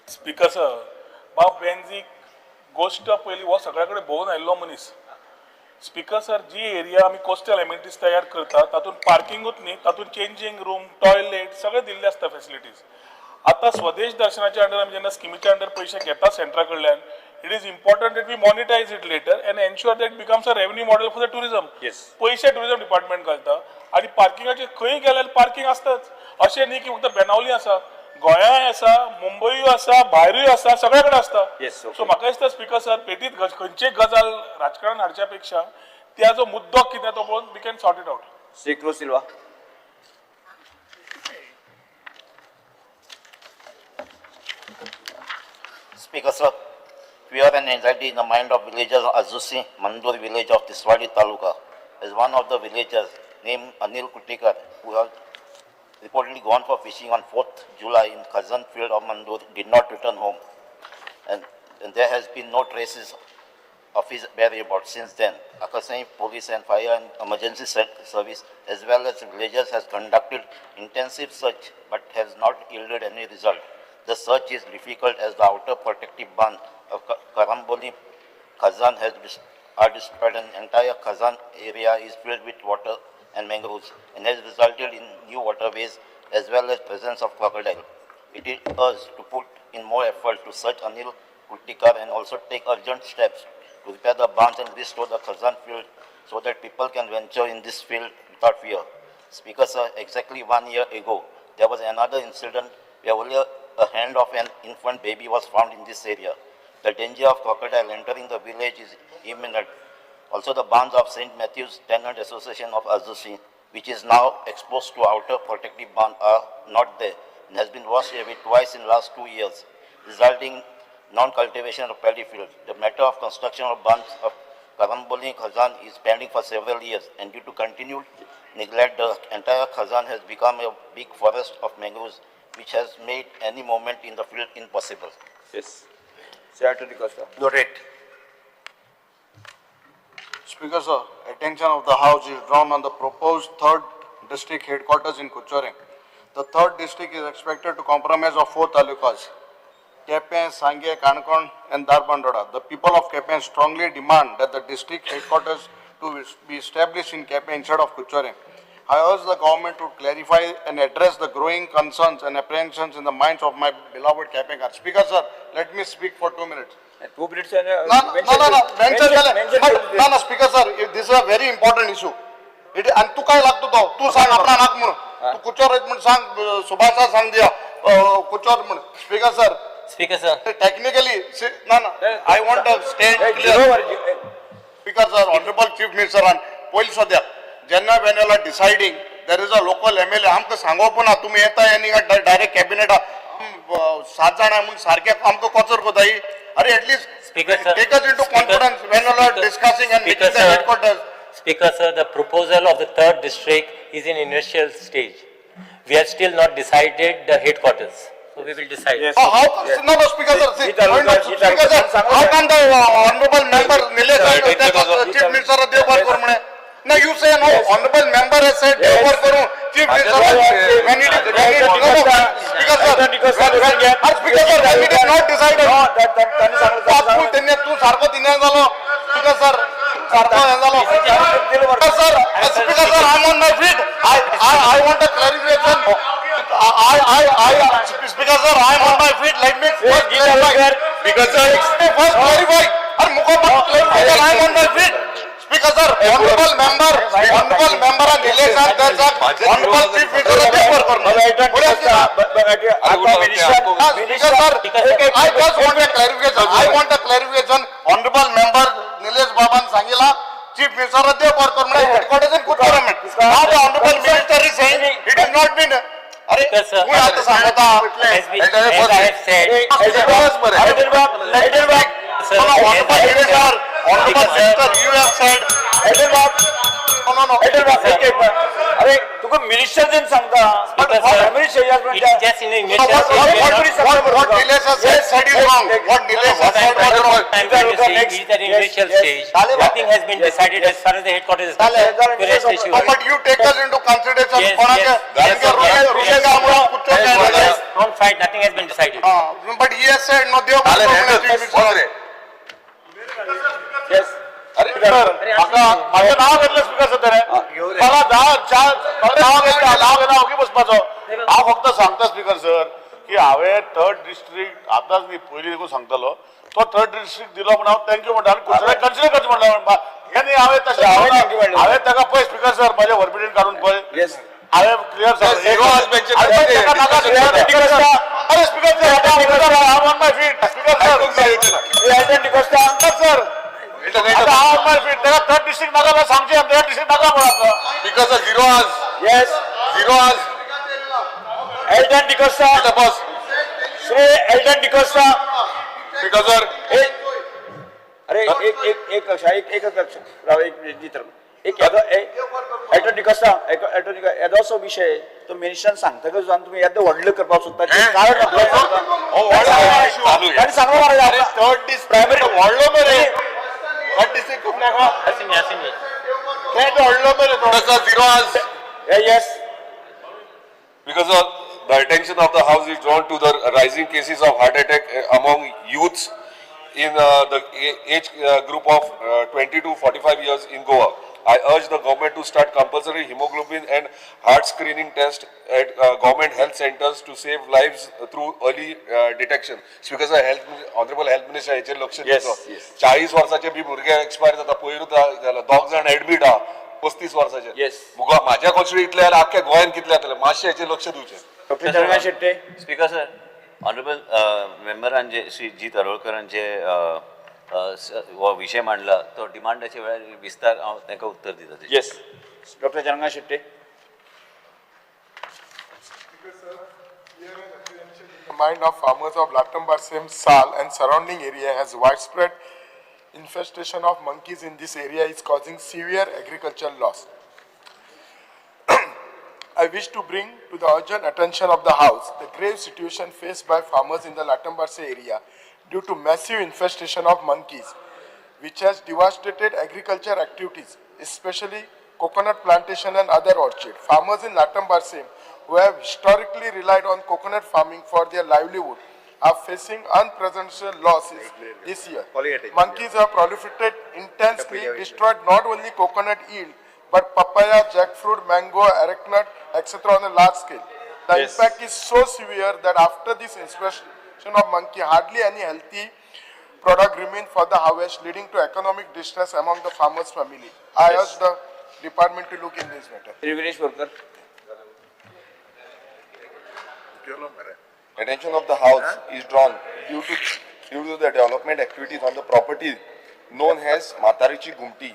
स्पीकर सर, बाब बेंझी गोष्ट पहिली हो सगळ्याकडे भोवून आयिल्लो मनीस. स्पीकर सर, जी एरिया आमी कोस्टल एमिनिटीज तयार करतात तातूंत पार्किंगूच न्ही, तातूंत चेंजिंग रूम, टॉयलेट सगळे दिल्ले आसता फॅसिलिटीज. आता स्वदेश दर्शनाच्या अंडर आमी जेन्ना स्किमीच्या अंडर पयशे घेता सेंट्रा कडल्यान, it is important that we monetize it later and ensure that it becomes a revenue model for the tourism. पैसे टुरिझम डिपार्टमेंट घालता आणि पार्किंगाचे खंय गेल्यार पार्किंग आसताच. अशें न्ही की फक्त बेनावली आसा, गोंयाय आसा, मुंबयूय आसा, भायरूय आसा, सगळे कडेन आसता. सो म्हाका दिसता स्पीकर सर, पेटीत खंयचीय गजाल राजकारण हाडच्या पेक्षा त्याचो मुद्दो कितें तो पळोवन we can sort it out. Sri Cruz Silva. Speaker sir, fear and anxiety in the mind of villagers of Azusi, Mandur village of Tiswadi Taluka, is one of the villagers named Anil Kutikar, who has reportedly gone for fishing on 4th July in Khazan field of Mandur, did not return home. And there has been no traces of his whereabouts since then. Akasai Police and Fire and Emergency Service as well as villagers has conducted intensive search but has not yielded any result. The search is difficult as the outer protective band of Karamboli Khazan has been are destroyed and entire Khazan area is filled with water and mangroves and has resulted in new waterways as well as presence of crocodile. It is urged to put in more effort to search Anil Kultikar and also take urgent steps to repair the barns and restore the Khazan field so that people can venture in this field without fear. Speaker sir, exactly 1 year ago, there was another incident where only a hand of an infant baby was found in this area. The danger of crocodile entering the village is imminent. Also, the barns of St. Matthew's Tenant Association of Azusi, which is now exposed to outer protective barn, are not there and has been washed away twice in the last 2 years, resulting in non-cultivation of paddy fields. The matter of construction of barns of Karamboli Khazan is pending for several years, and due to continued neglect, the entire Khazan has become a big forest of mangroves, which has made any movement in the field impossible. Yes. Senator Costa. Noted. Speaker sir, attention of the House is drawn on the proposed 3rd district headquarters in Kuchore. The 3rd district is expected to comprise of 4 talukas, Kepen, Sangye, Kankon and Darbandoda. The people of Kepen strongly demand that the district headquarters to be established in Kepen instead of Kuchore. I urge the government to clarify and address the growing concerns and apprehensions in the minds of my beloved Kepenkar. Speaker sir, let me speak for 2 minutes. 2 minutes. No, Speaker sir, this is a very important issue. And तू काय लागतो तो? तू सांग आपला नाक म्हणून. तू कुचोर म्हणून सांग, सुभाषा सांग दिया कुचोर म्हणून. Speaker sir. Speaker sir. Technically, no. I want to stand clear. Speaker sir, Honorable Chief Minister and police सध्या. जेन्ना वेन्युला deciding there is a local MLA आमकां सांगो पण तुम्ही येता आनी डायरेक्ट कॅबिनेट 7 जाण म्हणून सारखे आमकां कचर कोताय. अरे at least take us into confidence when you are discussing and meeting the headquarters. Speaker sir, the proposal of the 3rd district is in initial stage. We have still not decided the headquarters. So we will decide. Yes. How no, Speaker sir, see, Speaker sir, how can the honorable member Nilesh Chief Minister Deobar kar mane? No, you say no. Honorable member has said Deobar karu. Chief Minister when it Speaker sir, when it is not decided. तू सारखो तिने झालो. Speaker sir, सारखो झालो. Speaker sir, I am on my feet. I want a clarification. Speaker sir, I am on my feet. Let me first clarify. Speaker sir, first clarify. And Mukhopa clarify. I am on my feet. Speaker sir, honorable member and election, that's a honorable chief minister of Deobar Korma. Speaker sir, I just want a clarification. I want a clarification. Honorable member Nilesh Baban Sangila, chief minister of Deobar Korma, headquarters in Kuchore. Now the honorable minister is saying it has not been. As I have said, Honorable minister, you have said. अरे तुका minister सांगता it's just in the initial stage. What Nilesh has said is wrong. What Nilesh has said was wrong. I'm going to say is that in initial stage, nothing has been decided as far as the headquarters is concerned. The rest issue. But you take us into consideration. Yes, don't fight, nothing has been decided. But he has said no. Yes. माझं नाव घेतलं speaker सध्या मला नाव घेऊन बसपाचो. हांव फक्त सांगता speaker sir की हांवें 3rd डिस्ट्रिक्ट आतांच न्ही पयलीं देखून सांगतालो तो 3rd डिस्ट्रिक्ट दिलो म्हणून हांव थँक्यू म्हणटा आनी कुचरे कन्सिडर करचें म्हणटा. आनी हांवें तशें हांवें ताका पळय स्पीकर सर म्हाजे वर्बिडीन काडून पळय हांवें क्लियर अरे speaker sir I am on my feet speaker sir आता हांव ऑन माय फीट ताका 3rd डिस्ट्रिक्ट नाका सांगचें आनी 3rd डिस्ट्रिक्ट नाका म्हणून स्पीकर सर 0 आज. Yes. 0 आज. Elton D'Costa. बस. Sri Elton D'Costa. Speaker sir. अरे एक लक्ष राव एक जित्र एक Elton D'Costa येदोसो विषय तो मिनिस्टरान सांगतकच जावन तुमी येदो व्हडलो करपाक सोदता कारण ताणी सांगलो मरे 3rd डिस्ट्रिक्ट प्रायमरी व्हडलो मरे 3rd डिस्ट्रिक्ट खूब नाका तें व्हडलो मरे थोडासा 0 आज. Yes. Because of the attention of the House is drawn to the rising cases of heart attack among youths in the age group of 20 to 45 years in Goa. I urge the government to start compulsory hemoglobin and heart screening test at government health centers to save lives through early detection. Speaker sir, honorable health minister हेचेर लक्ष दिवचो. 40 वर्षाचे बी भुरगे expire जाता पयरूच जालो 2 जाण admit आहा 35 वर्षाचे. Yes. माझ्या कोचरी इतले जाल्यार आख्या गोंयान कितले जातले मातशे हेचेर लक्ष दिवचें. Doctor Chandrakant Shetye. Speaker sir, honourable मेंबरान श्री जी तरोळकरान हो विषय मांडला तो डिमांडाच्या वेळार विस्तार हांव तांकां उत्तर दिता. Yes doctor Chandrakant Shette. The mind of farmers of Latam Barsem, Sal and surrounding area has widespread infestation of monkeys in this area is causing severe agricultural loss. I wish to bring to the urgent attention of the House the grave situation faced by farmers in the Latam Barse area due to massive infestation of monkeys, which has devastated agriculture activities, especially coconut plantation and other orchard. Farmers in Latam Barsem, who have historically relied on coconut farming for their livelihood, are facing unprecedented losses this year. Monkeys have proliferated intensely, destroyed not only coconut yield, but papaya, jackfruit, mango, arecanut, etc. on a large scale. The impact is so severe that after this infestation of monkey, hardly any healthy product remain for the harvest, leading to economic distress among the farmers' family. I urge the department to look in this matter. Vinesh Borkar. Attention of the House is drawn due to the development activities on the property known as Matarichi Gumti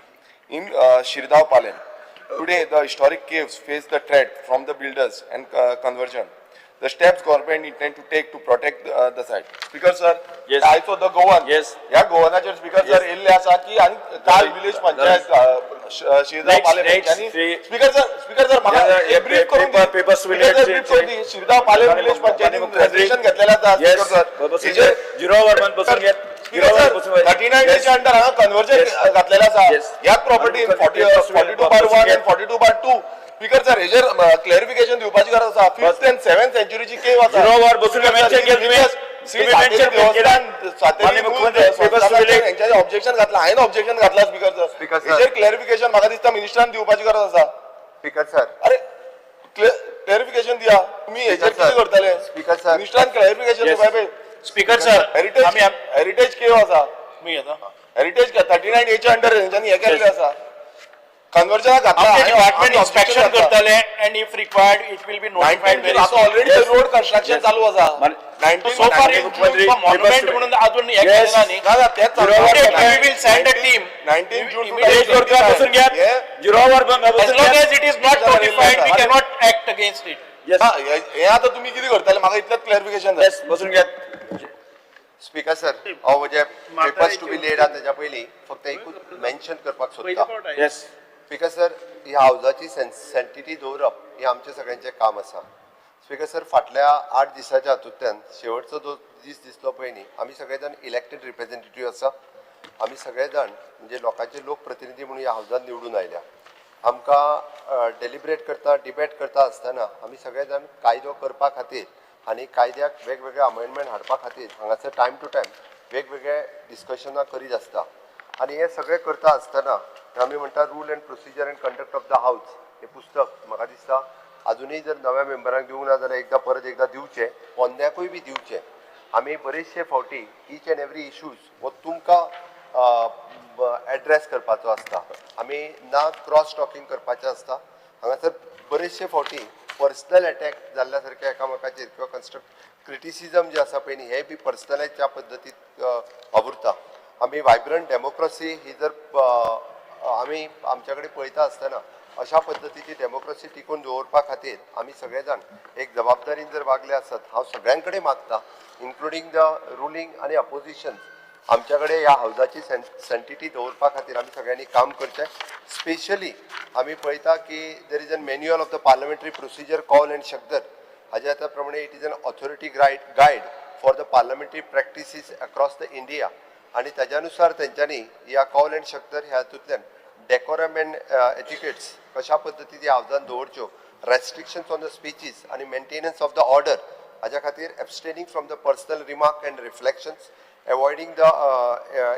in Shirdav Palen. Today, the historic caves face the threat from the builders and conversion. The steps government intend to take to protect the site. Speaker sir, yes. Also the Goan. Yes. या गोवानाचेर speaker sir येल्ले आसा की आणि काल village panchayat शिरदाव पाले पंचायती speaker sir म्हाका एक brief करून papers शिरदाव पाले विलेज पंचायतीन रजिस्ट्रेशन घेतलेले आसा स्पीकर सर 0 वर बसून घेत 39 च्या अंडर हांगा कन्वर्जन घातलेले आसा ह्या प्रॉपर्टी 42/1 and 42/2 स्पीकर सर हेजेर क्लॅरिफिकेशन दिवपाची गरज आसा 5th and 7th सेंचुरीची केव आसा 0 वर बसून मेन्शन केलं तुम्ही ऑब्जेक्शन घातला हायन ऑब्जेक्शन घातला स्पीकर सर हेजेर क्लॅरिफिकेशन म्हाका दिसता मिनिस्टरान दिवपाची गरज आसा स्पीकर सर अरे क्लॅरिफिकेशन दिया तुम्ही हेजेर कितें करतले स्पीकर सर मिनिस्टरान क्लॅरिफिकेशन दिवपाय स्पीकर सर हेरिटेज केव आसा मी आता हेरिटेज 39 एच्या अंडर हेंच्यानी हे केल्ले आसा कन्वर्जन घातला डिपार्टमेंट इन्स्पेक्शन करतले end if required it will be notified very आता ऑलरेडी रोड कन्स्ट्रक्शन चालू आसा 19 सो फार मॉन्युमेंट म्हणून अजून हे केलेला न्ही ना तेच we will send a team 19 June बसून घ्या 0 वर as long as it is not notified we cannot act against it हे आता तुम्ही किती करताले म्हाका इतलेच क्लॅरिफिकेशन जाय बसून घ्या स्पीकर सर हांव म्हजे पेपर्स टू बी लेड आहा तेच्या पयलीं फक्त एकूच मेन्शन करपाक सोदता येस स्पीकर सर ह्या हावजाची सेंटिटी दवरप हे आमचे सगळ्यांचे काम आसा स्पीकर सर फाटल्या 8 दिसाच्या हातूंतल्यान शेवटचो जो दीस दिसलो पळय न्ही आमी सगळे जाण इलेक्टेड रिप्रेझेंटेटिव्ह आसा आमी सगळे जाण म्हणजे लोकांचे लोकप्रतिनिधी म्हणून ह्या हावजात निवडून आयल्या आमकां डेलिब्रेट करता डिबेट करता आसतना आमी सगळे जाण कायदो करपा खातीर आनी कायद्याक वेगवेगळे अमेंडमेंट हाडपा खातीर हांगासर टायम टू टायम वेगवेगळे डिस्कशनां करीत आसता आनी हे सगळें करता आसतना आमी म्हणटा rule end procedure end conduct of the हावस हे पुस्तक म्हाका दिसता अजुनूय जर नव्या मेंबरांक दिवंक ना जाल्यार एकदां परत एकदां दिवचें पोंद्याकूय बी दिवचें आमी बरेचशे फावटी ईच एंड एवरी इश्यूज हो तुमकां एड्रेस करपाचो आसता आमी ना क्रॉस टॉकिंग करपाचें आसता हांगासर बरेचशे फावटी पर्सनल अटॅक जाल्ल्या सारख्या एकामेकाचेर किंवा कन्स्ट्रक्ट क्रिटिसिजम जे आसा पळय न्ही हे बी पर्सनलायज त्या पद्दतीत वावुरता आमी वायब्रंट डेमोक्रेसी ही जर आमी आमच्या कडेन पळयता आसतना अशा पद्दतीची डेमोक्रेसी टिकून दवरपा खातीर आमी सगळे जाण एक जबाबदारीन जर वागले आसत हांव सगळ्यां कडेन मागता इन्क्लुडींग द रुलींग आनी अपोजिशन आमच्या कडेन ह्या हावजाची सेंटिटी दवरपा खातीर आमी सगळ्यांनी काम करचें स्पेशली आमी पळयता की there is an manual of the parliamentary procedure Kaul and Shakdher हाज्या त्या प्रमाणे it is an authority guide for the parliamentary practices across the India आणि त्याच्यानुसार त्यांच्यानी ह्या कॉल एंड शकदर ह्या हातूंतल्यान डेकोरम एंड एटिकेट्स कशा पद्दतीन हावजान दवरच्यो रेस्ट्रिक्शन्स ऑन द स्पीचीस आणि मेंटेनन्स ऑफ द ऑर्डर हाज्या खातीर abstaining from the personal remark and reflections avoiding the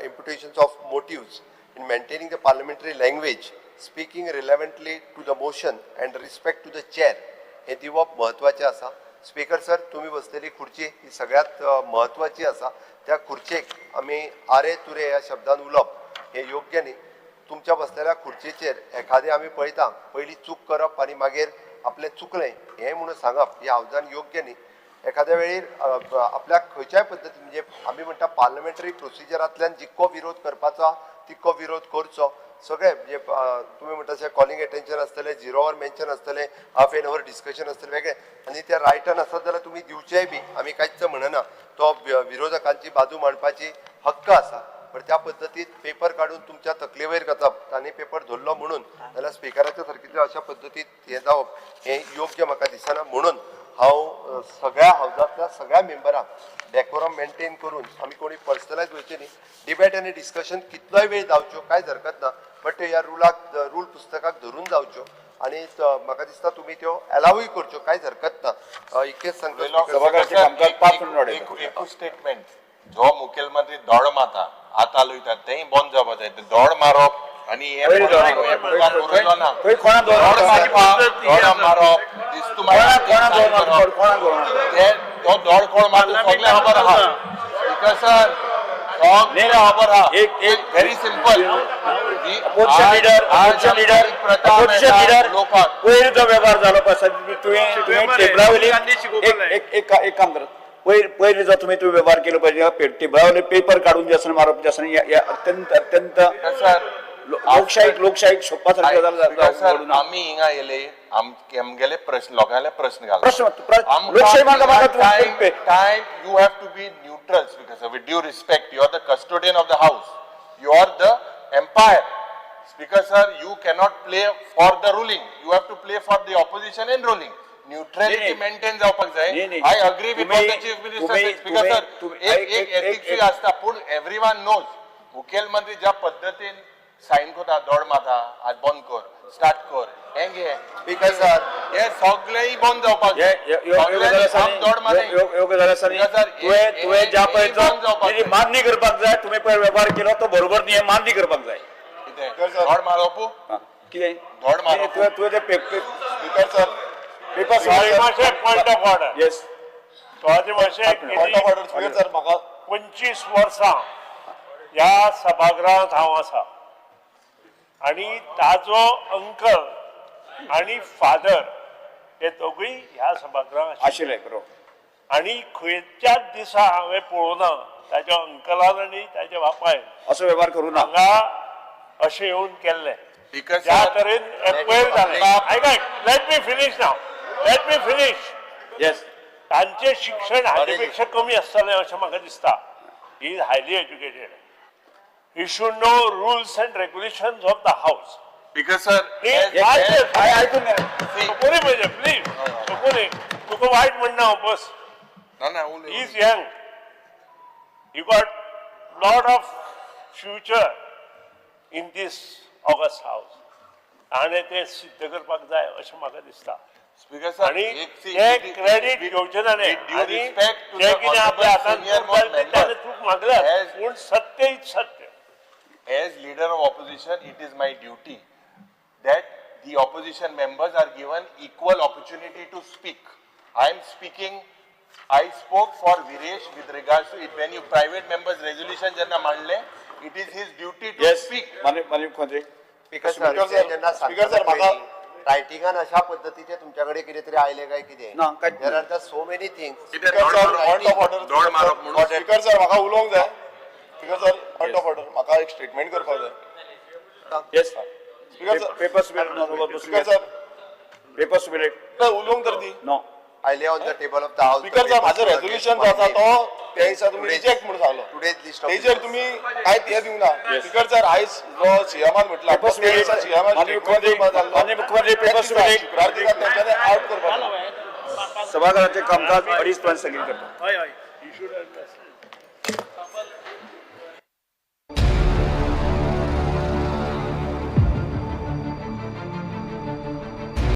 imputations of motives, in maintaining the parliamentary language, speaking relevantly to the motion and respect to the chair हे दिवप महत्वाचे आसा. Speaker sir, तुम्ही बसलेली खुर्ची ही सगळ्यात महत्वाची आसा. त्या खुर्चेक आमी आरे तुरे ह्या शब्दान उलोवप हे योग्य न्ही. तुमच्या बसलेल्या खुर्चीचेर एखादे आमी पळयता पयली चूक करप आनी मागीर आपलें चुकलें हें म्हणून सांगप हे हावजान योग्य न्ही. एखाद्या वेळेर आपल्या खंयच्याय पद्दतीन म्हणजे आमी म्हणटा पार्लमेंटरी प्रोसिजरांतल्यान जितको विरोध करपाचो तितको विरोध करचो. सगळे म्हणजे तुम्ही म्हणटा तशें कॉलिंग एटेन्शन आसतलें, 0 वर मेन्शन आसतलें, हाफ एन अवर डिस्कशन आसतलें वेगळें, आनी त्या रायटान आसत जाल्यार तुमी दिवचेय बी. आमी कांयच म्हणना, तो विरोधकांची बाजू मांडपाची हक्क आसा. पण त्या पद्दतीत पेपर काढून तुमच्या तकले वयर घालप, तांणी पेपर धरलो म्हणून जाल्यार स्पिकराच्या सारकीच्या अशा पद्दतीत हे जावप हे योग्य म्हाका दिसना. म्हणून हांव सगळ्या हावजांतल्या सगळ्या मेंबरांक डेकोरम मेंटेन करून आमी कोणी पर्सनलायज वयचे न्ही. डिबेट आनी डिस्कशन कितलोय वेळ जावच्यो कांयच हरकत ना, बट ह्या रूल पुस्तकाक धरून जावच्यो आनी म्हाका दिसता तुमी त्यो अलावूय करच्यो कांयच हरकत ना. इतकेच सांगता. एकूच स्टेटमेंट, जो मुखेलमंत्री दौड मारता हात हालयतात तेंय बंद जावपाक जाय. दौड मारप आनी दौड कोण मारता सगळे खबर आहा. बिकॉज सर खबर आहा. एक व्हेरी सिंपल पयर जो व्यवहार जालो पळय तुवें टेबला वयली एक काम करत पयलीं जो तुमी व्यवहार केलो पळय टेबलावयले पेपर काडून जे आसा मारप जे आसा अत्यंत लोकशाहीक सोपा सारकें आमी हिंगा येले आमगेले प्रश्न लोकांले प्रश्न घाल time you have to be neutral. Speaker with due respect you are the custodian of the house, you are the umpire. Speaker sir, you cannot play for the ruling. You have to play for the opposition and ruling. Neutrality maintain जावपाक जाय. I agree with what the chief minister said. Speaker sir, एक ethics आसता पूण everyone knows. मुखेलमंत्री ज्या पद्धतीन sign कोता दौड मारता आज बंद कर स्टार्ट कर हें घे. स्पीकर सर हे सगळेय बंद जावपाक जाय. दौड मारले योग्य जालें सर. तुवें ज्या पळय मान्य करपाक जाय तुमी पळय व्यवहार केलो तो बरोबर नियम मान्य करपाक जाय. दौड मारप कितें दौड मारप तुवें ते speaker sir paper point of order. Yes point of order. Speaker sir म्हाका 25 वर्सां ह्या सभागृहांत हांव आसा आनी ताजो अंकल आनी फादर हे दोगूय ह्या सभागृहांत आशिल्ले बरोबर. आनी खंयच्याच दिसा हांवें पळोवना ताच्या अंकलान आनी ताच्या बापायन असो व्यवहार करूं ना. हांगा अशें येवन केल्लें ज्या तरेन पयर जालें. Let me finish now. Let me finish. Yes तांचें शिक्षण हाजे पेक्षा कमी आसतलें अशें म्हाका दिसता. He is highly educated. He should know rules and regulations of the house. Speaker sir सपोनी म्हणजे प्लीज सपोनी तुका वायट म्हणना बस. He is young. You got lot of future in this august house आणि ते सिद्ध करपाक जाय अशें म्हाका दिसता. स्पीकर सर आणि हे क्रेडिट घेवचे ना जे कितें आपल्या हातांत ताणें चूक मागल्यात पूण सत्य इज सत्य. As leader of opposition, it is my duty that the opposition members are given equal opportunity to speak. I am speaking. I spoke for Viresh with regards to it. When you private members resolution jenna mandle, it is his duty to speak. Speaker sir म्हाका रायटिंगान अशा पद्धतीचे तुमच्याकडे कितें तरी आयले काय कितें. There are the so many things. Speaker sir म्हाका उलोवंक जाय. Speaker sir point of order म्हाका एक स्टेटमेंट करपाक जाय. Yes speaker sir papers speaker sir papers उलोवंक तर दी. नो आयले on the table of the house. Speaker sir माझं रेझोल्युशन जो आसा तो त्या दिसा तुमी रिजेक्ट म्हणून सांगलो. टुडेज लिस्ट ऑफ तेजेर तुमी कांय हे दिवंक ना. स्पीकर सर आयज जो सीएमान म्हटला शुक्रार दिसा तेंच्यांनी आउट करपाक सभागृहाचे कामकाज 2:30 पर्यंत स्थगित करता.